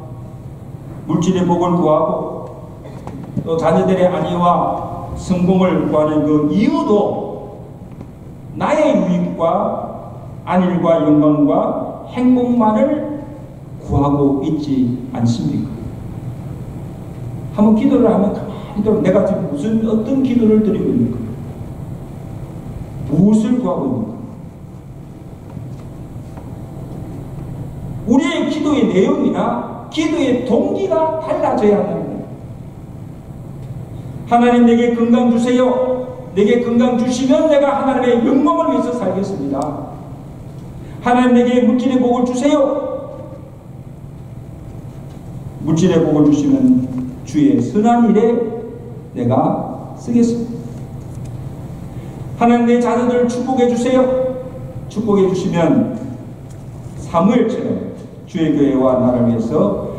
Speaker 1: 물질의 복을 구하고, 또 자녀들의 안위와 성공을 구하는 그 이유도 나의 유익과 안일과 영광과 행복만을 구하고 있지 않습니까? 한번 기도를 하면 가만히 내가 지금 어떤 기도를 드리고 있는가? 무엇을 구하고 있는가? 우리의 기도의 내용이나 기도의 동기가 달라져야 한다는 거예요. 하나님 내게 건강 주세요. 내게 건강 주시면 내가 하나님의 영광을 위해서 살겠습니다. 하나님 내게 물질의 복을 주세요. 물질의 복을 주시면 주의 선한 일에 내가 쓰겠습니다. 하나님 내 자녀들을 축복해 주세요. 축복해 주시면 사무엘처럼 주의 교회와 나라를 위해서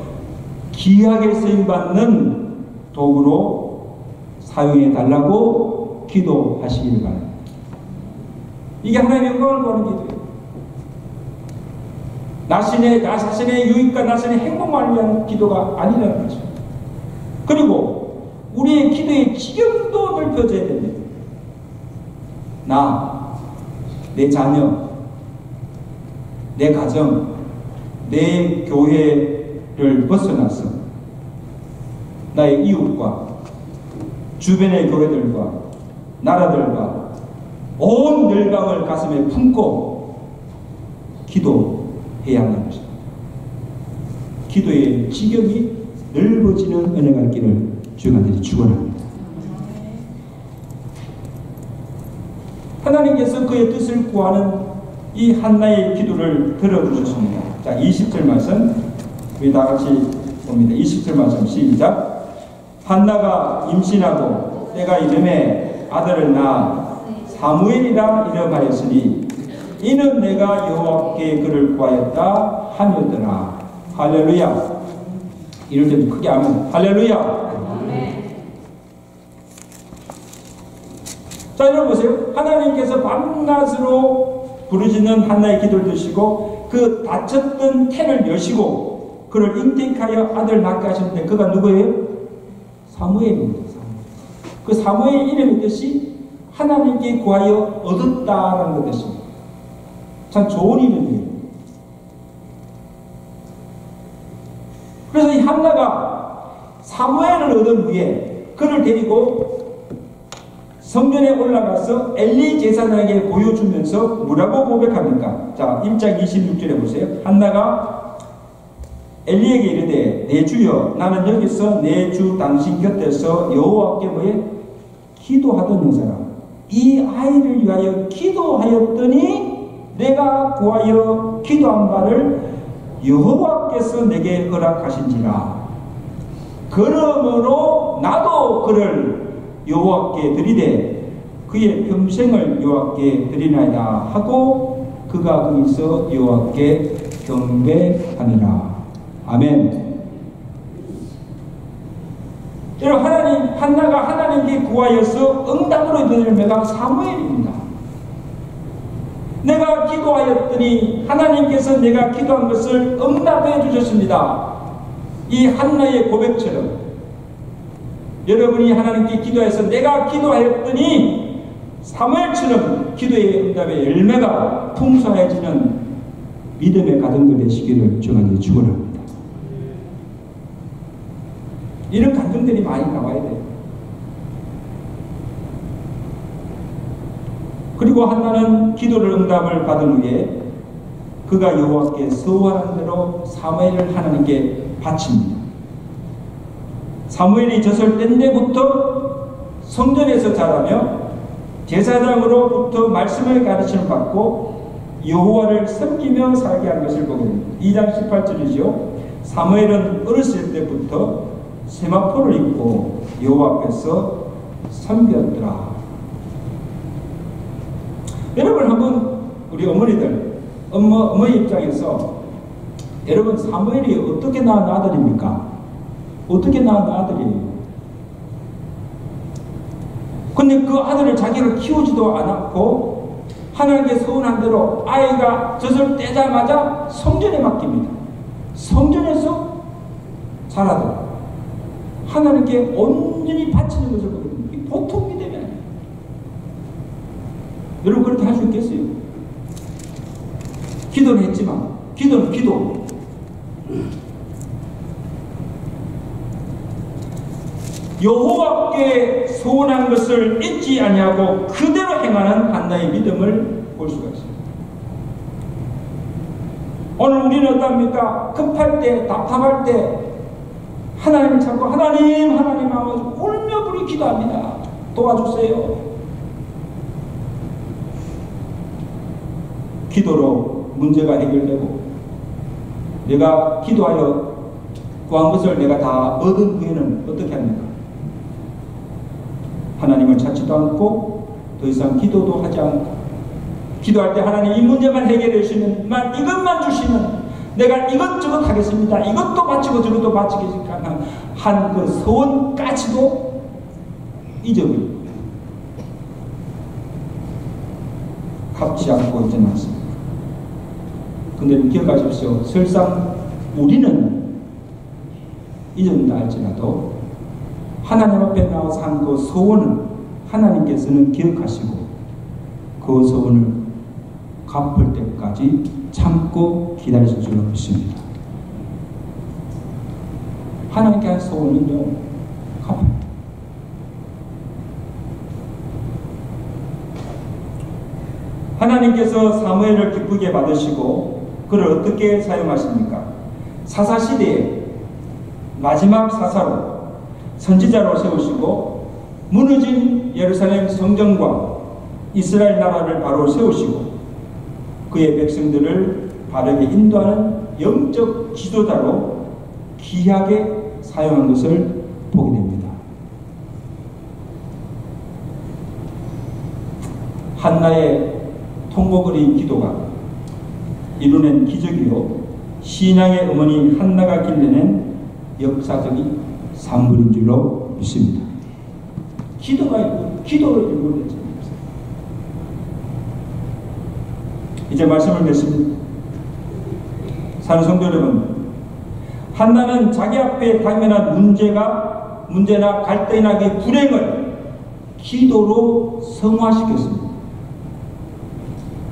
Speaker 1: 귀하게 쓰임받는 도구로 사용해 달라고 기도하시기를 바랍니다. 이게 하나님의 영광을 구하는 기도예요. 나 자신의 유익과 나 자신의 행복만을 위한 기도가 아니라는 거죠. 그리고 우리의 기도의 지경도 넓혀져야 됩니다. 나, 내 자녀, 내 가정, 내 교회를 벗어나서 나의 이웃과 주변의 교회들과 나라들과 온 열방을 가슴에 품고 기도해야 한다는 것입니다. 기도의 지경이 넓어지는 은혜가 있기를 주님들이 축원합니다. 하나님께서 그의 뜻을 구하는 이 한나의 기도를 들어주셨습니다. 자, 20절 말씀 우리 다 같이 봅니다. 20절 말씀 시작. 한나가 임신하고 때가 이름에 아들을 낳아 사무엘이라 이름하였으니 이는 내가 여호와께 그를 구하였다 하였더라. 할렐루야. 이럴 때도 크게 하면 할렐루야. 자, 여러분 보세요. 하나님께서 밤낮으로 부르짖는 한나의 기도를 드시고 그 다쳤던 태를 여시고 그를 잉태하여 아들 낳게 하셨는데 그가 누구예요? 사무엘입니다. 그 사무엘 이름의 뜻이 하나님께 구하여 얻었다라는 뜻입니다. 참 좋은 이름이에요. 그래서 이 한나가 사무엘을 얻은 후에 그를 데리고 성전에 올라가서 엘리 제사장에게 보여주면서 뭐라고 고백합니까? 자, 1장 26절에 보세요. 한나가 엘리에게 이르되 내 주여 나는 여기서 내 주 당신 곁에서 여호와께 뭐에 기도하던 여자라. 이 아이를 위하여 기도하였더니 내가 구하여 기도한 바를 여호와께서 내게 허락하신지라. 그러므로 나도 그를 여호와께 드리되 그의 평생을 여호와께 드리나이다 하고 그가 거기서 여호와께 경배하니라. 아멘. 여러분, 한나가 하나님께 구하여서 응답으로 얻은 열매가 사무엘입니다. 내가 기도하였더니 하나님께서 내가 기도한 것을 응답해 주셨습니다. 이 한나의 고백처럼 여러분이 하나님께 기도해서 내가 기도하였더니 사무엘처럼 기도의 응답의 열매가 풍성해지는 믿음의 가정들 되시기를 주님께 축원합니다. 이런 가정들이 많이 나와야 돼요. 그리고 한나는 기도를 응답을 받은 후에 그가 여호와께 서원한 대로 사무엘을 하나님께 바칩니다. 사무엘이 젖을 뗀 때부터 성전에서 자라며 제사장으로부터 말씀을 가르침을 받고 여호와를 섬기며 살게 한 것을 보게 됩니다. 2장 18절이죠. 사무엘은 어렸을 때부터 세마포를 입고 여호와 앞에서 섬겼더라. 여러분, 한번 우리 어머니들, 어머니 입장에서 여러분, 사무엘이 어떻게 낳은 아들입니까? 어떻게 낳은 아들이에요? 근데 그 아들을 자기가 키우지도 않았고 하나님께 서운한 대로 아이가 젖을 떼자마자 성전에 맡깁니다. 성전에서 자라도 하나님께 온전히 바치는 것을 보게 됩니다. 보통 믿음이 아니에요. 여러분, 그렇게 할 수 있겠어요? 기도는 했지만 기도는 기도. 여호와께 소원한 것을 잊지 아니하고 그대로 행하는 한나의 믿음을 볼 수가 있습니다. 오늘 우리는 어떻습니까? 급할 때, 답답할 때 하나님을 찾고 하나님 하고 울며 부르 기도합니다. 도와주세요. 기도로 문제가 해결되고 내가 기도하여 구한 것을 내가 다 얻은 후에는 어떻게 합니까? 하나님을 찾지도 않고 더 이상 기도도 하지 않고, 기도할 때 하나님 이 문제만 해결해 주시면, 이것만 주시면 내가 이것저것 하겠습니다. 이것도 바치고 저것도 바치겠습니다. 한 그 소원까지도 잊어버립니다. 갚지 않고 있지는 않습니다. 근데 기억하십시오. 설상 우리는 잊었다 할지라도 하나님 앞에 나와서 한 그 소원은 하나님께서는 기억하시고 그 소원을 갚을 때까지 참고 기다리실 줄로 믿습니다. 하나님께 한 소원은요, 갚아요. 하나님께서 사무엘을 기쁘게 받으시고 그를 어떻게 사용하십니까? 사사시대에 마지막 사사로 선지자로 세우시고 무너진 예루살렘 성전과 이스라엘 나라를 바로 세우시고 그의 백성들을 바르게 인도하는 영적 지도자로 귀하게 사용한 것을 보게 됩니다. 한나의 통곡어린 기도가 이루낸 기적이요 신앙의 어머니 한나가 길러낸 역사적인 산물인 줄로 믿습니다. 기도를 일궈냈습니다. 이제 말씀을 맺습니다. 사는 성도 여러분, 한나는 자기 앞에 당면한 문제나 갈등이나 그 불행을 기도로 성화시켰습니다.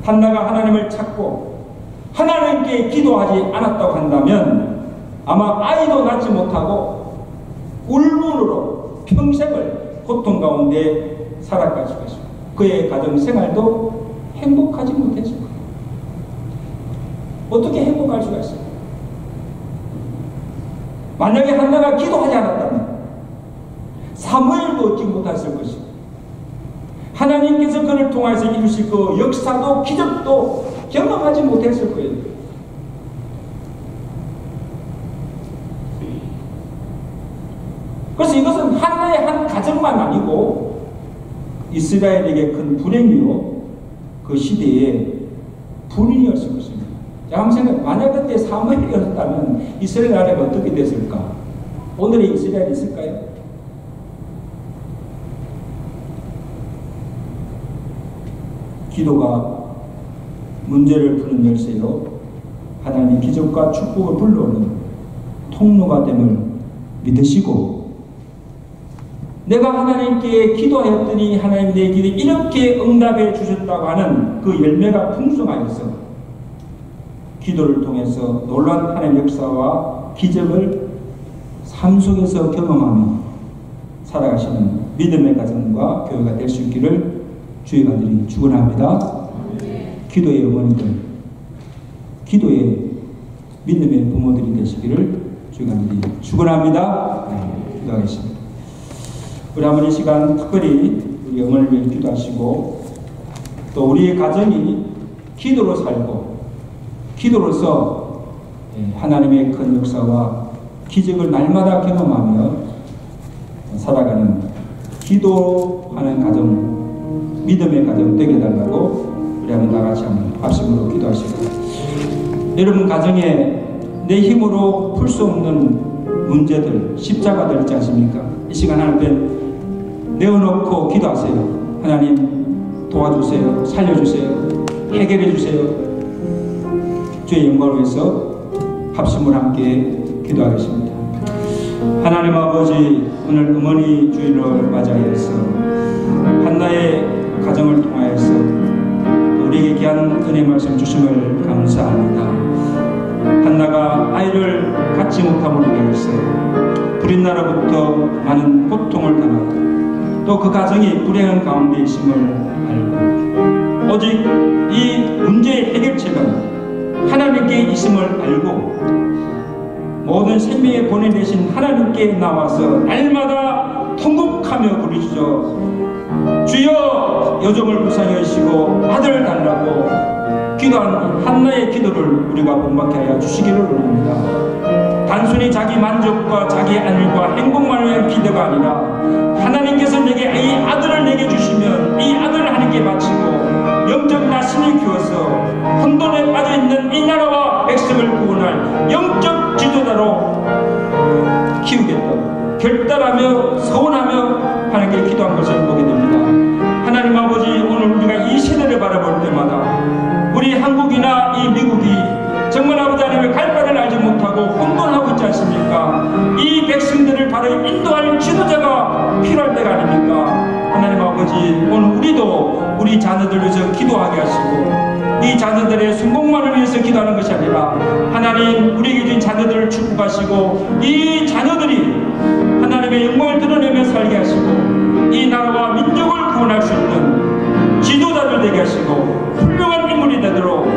Speaker 1: 한나가 하나님을 찾고 하나님께 기도하지 않았다고 한다면 아마 아이도 낳지 못하고 울문으로 평생을 고통 가운데 살아갈 수가 있습니다. 그의 가정 생활도 행복하지 못했을 거예요. 어떻게 행복할 수가 있어요? 만약에 한나가 기도하지 않았다면 사무엘도 얻지 못했을 것이고 하나님께서 그를 통해서 이루실 그 역사도 기적도 경험하지 못했을 거예요. 그래서 이것은 한나의 한 가정만 아니고 이스라엘에게 큰 불행이요 그 시대에 불인이었을 것입니다. 자, 한번 생각해. 만약 그때 사무엘이었다면 이스라엘 나라가 어떻게 됐을까? 오늘의 이스라엘이 있을까요? 기도가 문제를 푸는 열쇠로 하나님 기적과 축복을 불러오는 통로가 됨을 믿으시고 내가 하나님께 기도하였더니 하나님 내 기도에 이렇게 응답해 주셨다고 하는 그 열매가 풍성하여서 기도를 통해서 놀라운 하나님의 역사와 기적을 삶 속에서 경험하며 살아가시는 믿음의 가정과 교회가 될 수 있기를 주의 아들이 축원합니다. 기도의 어머니들, 기도의 믿음의 부모들이 되시기를 주의 아들이 축원합니다. 기도하겠습니다. 우리 어머니 시간 특별히 우리 어머니를 위해 기도하시고 또 우리의 가정이 기도로 살고 기도로서 하나님의 큰 역사와 기적을 날마다 경험하며 살아가는 기도하는 가정, 믿음의 가정 되게 해달라고 우리 한번 다 같이 한번 합심으로 기도하시고, 여러분 가정에 내 힘으로 풀 수 없는 문제들, 십자가들 있지 않습니까? 이 시간 하나님 내어놓고 기도하세요. 하나님 도와주세요. 살려주세요. 해결해주세요. 주의 영광을 위해서 합심을 함께 기도하겠습니다. 하나님 아버지, 오늘 어머니 주일을 맞이하여서 한나의 가정을 통하여서 우리에게 귀한 은혜 말씀 주심을 감사합니다. 한나가 아이를 갖지 못함으로 인해서 불인 나라부터 많은 고통을 당하고 또 그 가정이 불행한 가운데 있음을 알고, 오직 이 문제의 해결책은 하나님께 있음을 알고 모든 생명의 본이 되신 하나님께 나와서 날마다 통곡하며 부르짖어 주여 여종을 불쌍히 여시고 아들을 달라고 기도한 한나의 기도를 우리가 본받게 하여 주시기를 원합니다. 단순히 자기 만족과 자기 안일과 행복만을 위한 기도가 아니라 하나님께서 내게 이 아들을 내게 주시면 이 아들을 하나님께 바치고 영적 나신을 키워서 혼돈에 빠져있는 이 나라와 백성을 구원할 영적 지도자로 키우겠다고 결단하며 서원하며 하나님께 기도한 것을 보게 됩니다. 하나님 아버지, 오늘 우리가 이 시대를 바라볼 때마다 우리 한국이나 이 미국이 정말 아버지 하나님의 갈 바를 알지 못하고 혼돈하고 있지 않습니까? 이 백성들을 바로 인도할 지도자가 필요할 때가 아닙니까? 하나님 아버지, 오늘 우리도 우리 자녀들 위해서 기도하게 하시고 이 자녀들의 성공만을 위해서 기도하는 것이 아니라 하나님 우리에게 주신 자녀들을 축복하시고 이 자녀들이 하나님의 영광을 드러내며 살게 하시고 이 나라와 민족을 구원할 수 있는 지도자들 되게 하시고 훌륭한 인물이 되도록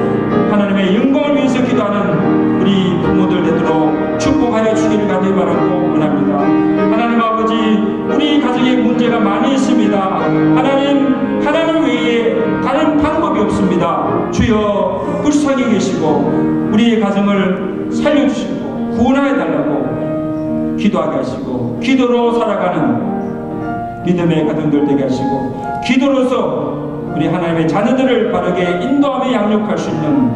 Speaker 1: 하나님의 영광을 위해서 기도하는 우리 부모들 되도록 축복하여 주기를 간절히 바라고 원합니다. 하나님 아버지, 우리 가정에 문제가 많이 있습니다. 하나님 외에 다른 방법이 없습니다. 주여 불쌍히 계시고 우리의 가정을 살려주시고 구원하여 달라고 기도하게 하시고 기도로 살아가는 믿음의 가정들 되게 하시고 기도로서 우리 하나님의 자녀들을 바르게 인도하며 양육할 수 있는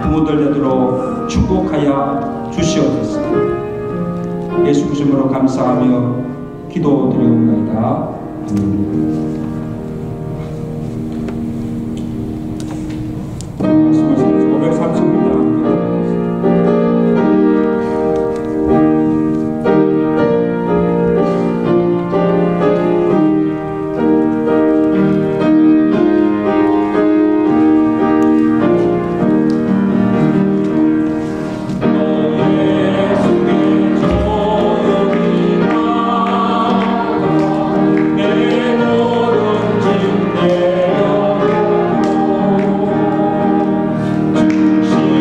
Speaker 1: 부모들 되도록 축복하여 주시옵소서. 예수 그리스도로 감사하며 기도드리옵나이다. 말씀을 530년
Speaker 4: 주시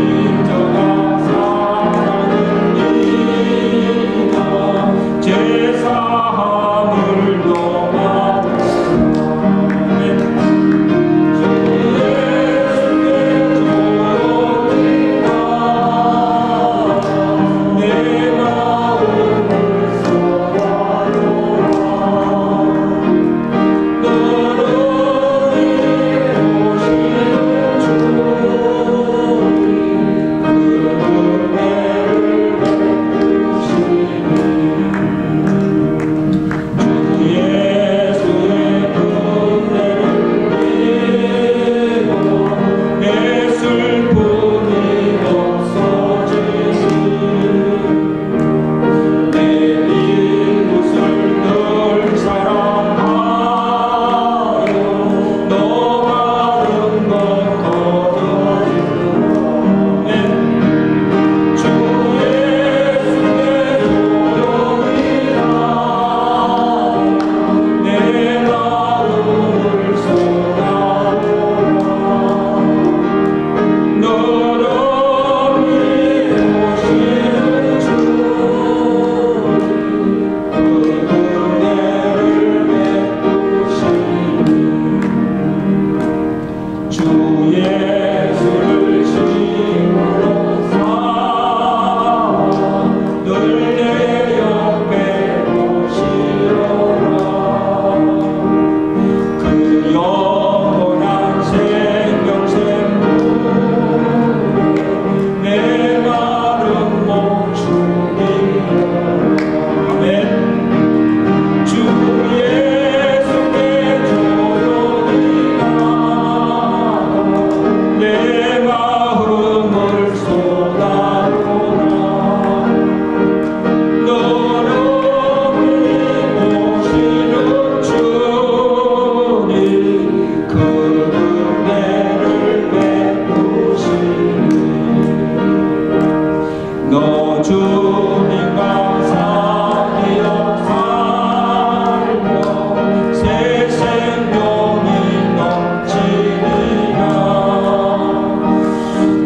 Speaker 1: 너 주님 감사하며 살며 새 생명이 넘치리라.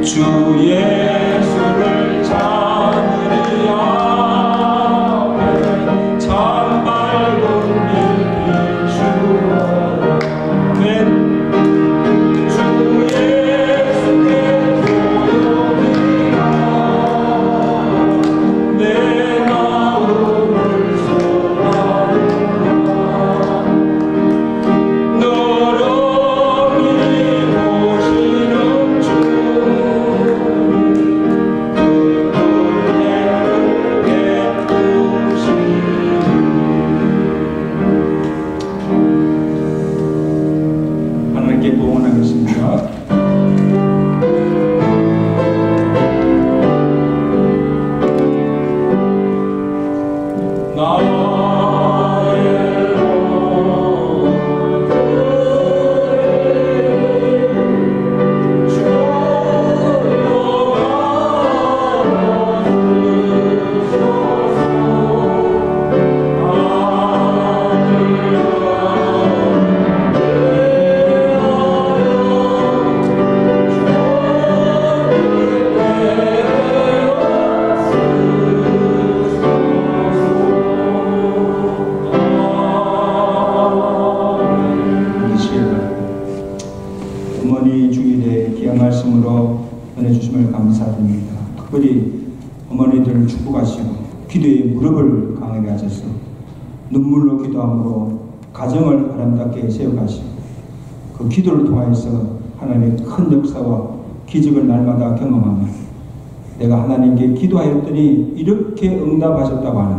Speaker 1: 주 예수를 찾으리 앞에 참 밝은 빛 비추어라. 아멘. 주 예수께 조용히라 내 마음을 전하리라. 너를 보시는 하나님께 봉헌하겠습니다. 어머니 주일에 귀한 말씀으로 은혜 주심을 감사드립니다. 특별히 어머니들을 축복하시고 기도에 무릎을 강하게 하셔서 눈물로 기도함으로 가정을 아름답게 세워가시고 그 기도를 통해서 하나님의 큰 역사와 기적을 날마다 경험하며 내가 하나님께 기도하였더니 이렇게 응답하셨다고 하는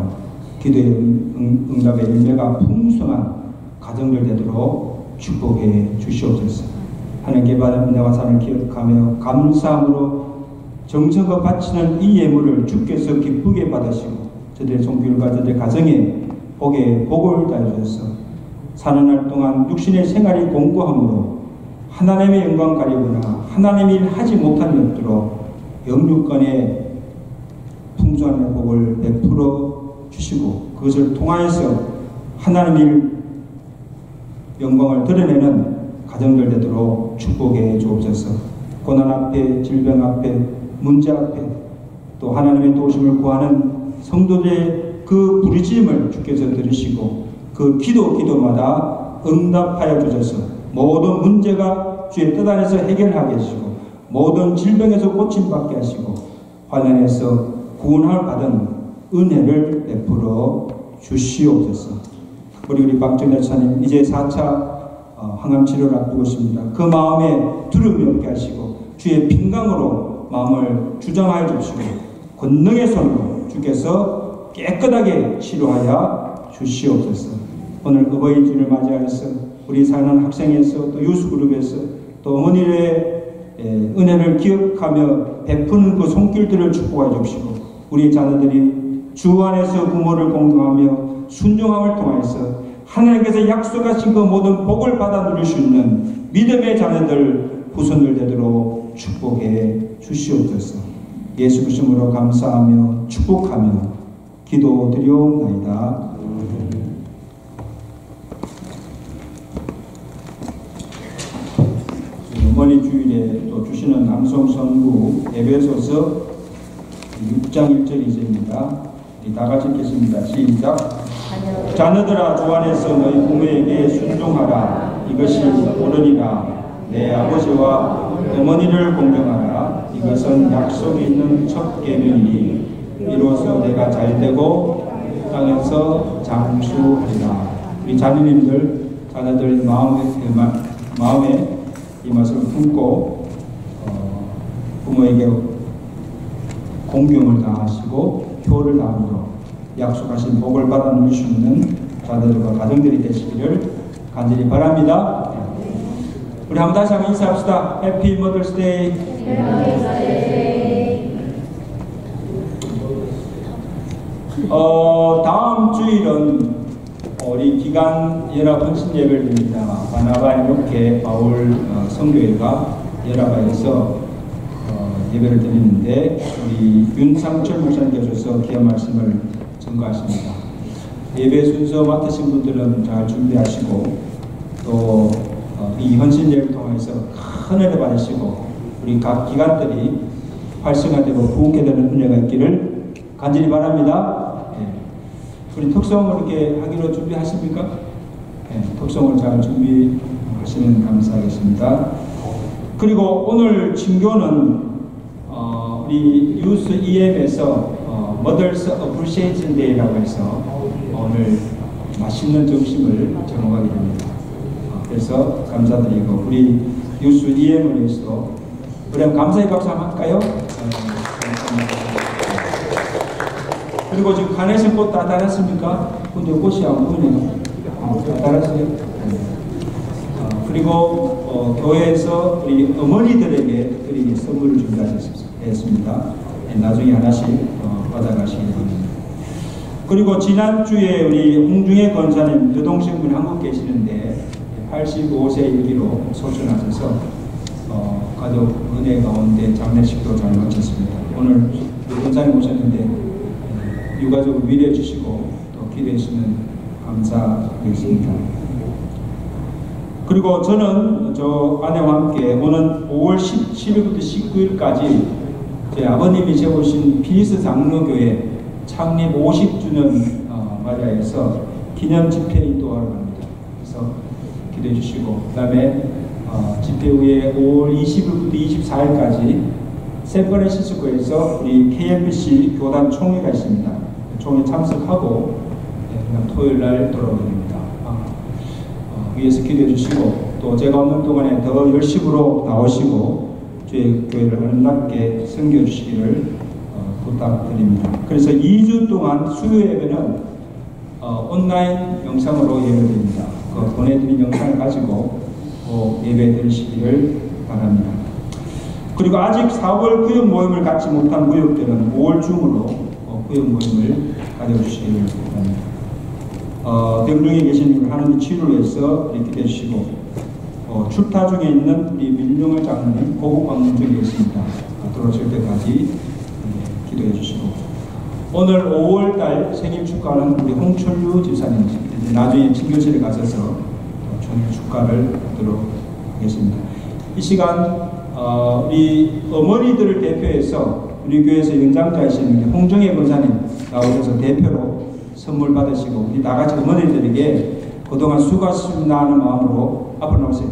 Speaker 1: 기도의 응답의 열매가 풍성한 가정들 되도록 축복해 주시옵소서. 하나님께 받은 은혜와 사랑을 기억하며 감사함으로 정성과 바치는 이 예물을 주께서 기쁘게 받으시고 저들의 손길과 저들의 가정에 복에 복을 다해주셔서 사는 날 동안 육신의 생활이 공고함으로 하나님의 영광 가리거나 하나님의 일 하지 못한 것들로 영육간에 풍성한 복을 베풀어 주시고 그것을 통하여서 하나님의 일 영광을 드러내는 가정들 되도록 축복해 주옵소서. 고난 앞에, 질병 앞에, 문제 앞에 또 하나님의 도우심을 구하는 성도들의 그 부르짖음을 주께서 들으시고 그 기도마다 응답하여 주셔서 모든 문제가 주의 뜻 안에서 해결하게 하시고 모든 질병에서 고침받게 하시고 환난에서 구원을 받은 은혜를 베풀어 주시옵소서. 우리 박정래 차님 이제 4차 항암 치료를 앞두고 있습니다. 그 마음에 두려움이 없게 하시고 주의 빈강으로 마음을 주장하여 주시고 권능의 손으로 주께서 깨끗하게 치료하여 주시옵소서. 오늘 어버이주를 맞이하여서 우리 사는 학생에서 또 유스그룹에서 또 어머니의 은혜를 기억하며 베푸는 그 손길들을 축복하여 주시고 우리 자녀들이 주 안에서 부모를 공경하며 순종함을 통해서 하나님께서 약속하신 그 모든 복을 받아 누릴 수 있는 믿음의 자녀들 후손들 되도록 축복해 주시옵소서. 예수 그리스도로 감사하며 축복하며 기도드리옵나이다. 어머니 주일에 또 주시는 암송 선구 에베소서 6장 1절 2절입니다. 다 같이 읽겠습니다. 시작. 자녀들아 주 안에서 너희 부모에게 순종하라. 이것이 옳으니라. 내 아버지와 어머니를 공경하라. 이것은 약속이 있는 첫 계명이니 이로써 내가 잘되고 땅에서 장수하리라. 우리 자녀님들 자녀들 마음에 이 맛을 품고 부모에게 공경을 다하시고 효를 다함으로 약속하신 복을 받아 누릴 수 있는 자녀들과 가정들이 되시기를 간절히 바랍니다. 우리 한번 다시 한번 인사합시다. 해피 머더스데이. 다음 주일은 우리 기간 연합 헌신 예배를 드립니다. 바나바 이렇게 바울 성교회가 연합하여서 예배를 드리는데 우리 윤상철 목사님께서 귀한 말씀을 전가하십니다. 예배 순서 맡으신 분들은 잘 준비하시고 또 이 헌신 예배를 통해서 큰 은혜 받으시고 우리 각 기관들이 활성화되고 부흥케 되는 은혜가 있기를 간절히 바랍니다. 우리 특성을 이렇게 하기로 준비하십니까? 특성을 잘 준비하시면 감사하겠습니다. 그리고 오늘 친교는 우리 유스 EM에서 Mothers Appreciation Day라고 해서 오늘 맛있는 점심을 제공하게 됩니다. 그래서 감사드리고 우리 유스 EM을 위해서 그럼 감사의 박수 한번 할까요? 그리고 지금 카네이션 꽃 다 달았습니까? 근데 꽃이 안 보이네요. 다 달았어요? 그리고 교회에서 우리 어머니들에게 드리는 선물을 준비하셨습니다. 나중에 하나씩 받아가시기 바랍니다. 그리고 지난주에 우리 홍중혜 권사님 여동생분이 한국 계시는데 85세 일기로 소천하셔서 가족 은혜 가운데 장례식도 잘 마쳤습니다. 오늘 권사님 오셨는데 유가족을 위로해 주시고 또 기도해 주시면 감사하겠습니다. 그리고 저는 저 아내와 함께 오는 5월 17일부터 19일까지 제 아버님이 세우신 피니스 장로교회 창립 50주년 맞이해서 기념 집회 인도하러 갑니다. 그래서 기도해 주시고 그 다음에 집회 후에 5월 20일부터 24일까지 샌프란시스코에서 우리 KMBC 교단 총회가 있습니다. 총회 참석하고 토요일 날 돌아오게 됩니다. 위에서 기도해 주시고 또 제가 없는 동안에 더 열심으로 나오시고 주의 교회를 아름답게 섬겨 주시기를 부탁드립니다. 그래서 2주 동안 수요 예배는 온라인 영상으로 예배드립니다. 그 보내드린 영상을 가지고 예배 드리시기를 바랍니다. 그리고 아직 4월 구역 모임을 갖지 못한 구역들은 5월 중으로 구역 모임을 가져주시기를 바랍니다. 병중에 계신 하나님 치료를 위해서 이렇게 해주시고 출타 중에 있는 우리 민중을 장로님 고국 방문 중에 있습니다. 들어오실 때까지 기도해 주시고 오늘 5월달 생일 축하하는 우리 홍철유 집사님 나중에 친교실에 가셔서 종일 축하를 받도록 하겠습니다. 이 시간 우리 어머니들을 대표해서 우리 교회에서 연장자이신 홍정혜 권사님 나오셔서 대표로 선물 받으시고 우리 나같이 어머니들에게 그동안 수고하셨습니다 하는 마음으로 앞으로 나오세요.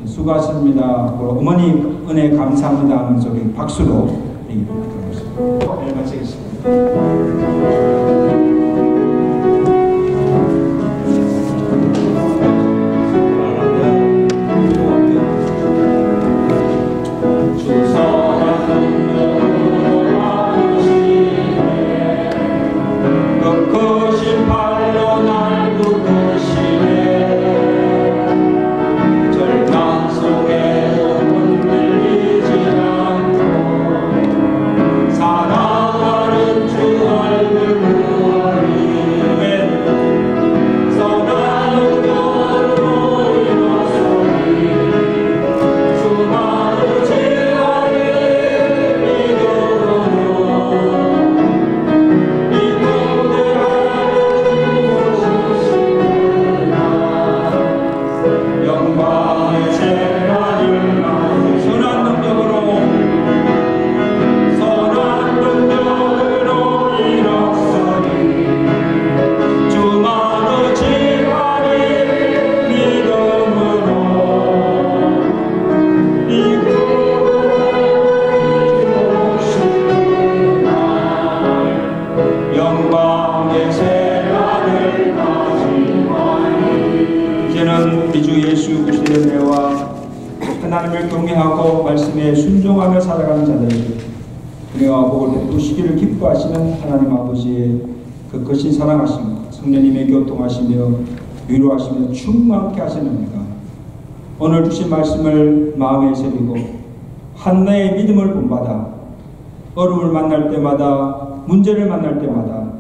Speaker 1: 수고하셨습니다. 어머니 은혜 감사합니다 하면서 우리 박수로 드리도록 하겠습니다. 네, 마치겠습니다. 이제는 우리 주 예수 그리스도의 은혜와 하나님을 경외하고 말씀에 순종하며 살아가는 자들에게 은혜와 복을 베푸시기를 기뻐하시는 하나님 아버지의 그 크신 사랑하심과 성령님의 교통하시며 위로하시며 충만케 하시는 은혜가 오늘 주신 말씀을 마음에 새기고 한나의 믿음을 본받아 어려움을 만날 때마다 문제를 만날 때마다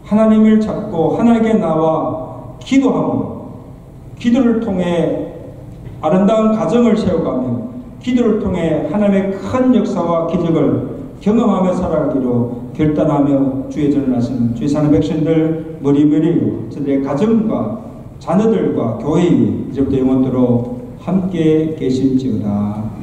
Speaker 1: 하나님을 찾고 하나님께 나와 기도하고 기도를 통해 아름다운 가정을 세워가며 기도를 통해 하나님의 큰 역사와 기적을 경험하며 살아가기로 결단하며 주의 전을 하시는 주의 사는 백성들 머리머리 저들의 가정과 자녀들과 교회에 이제부터 영원토록 함께 계실지어다.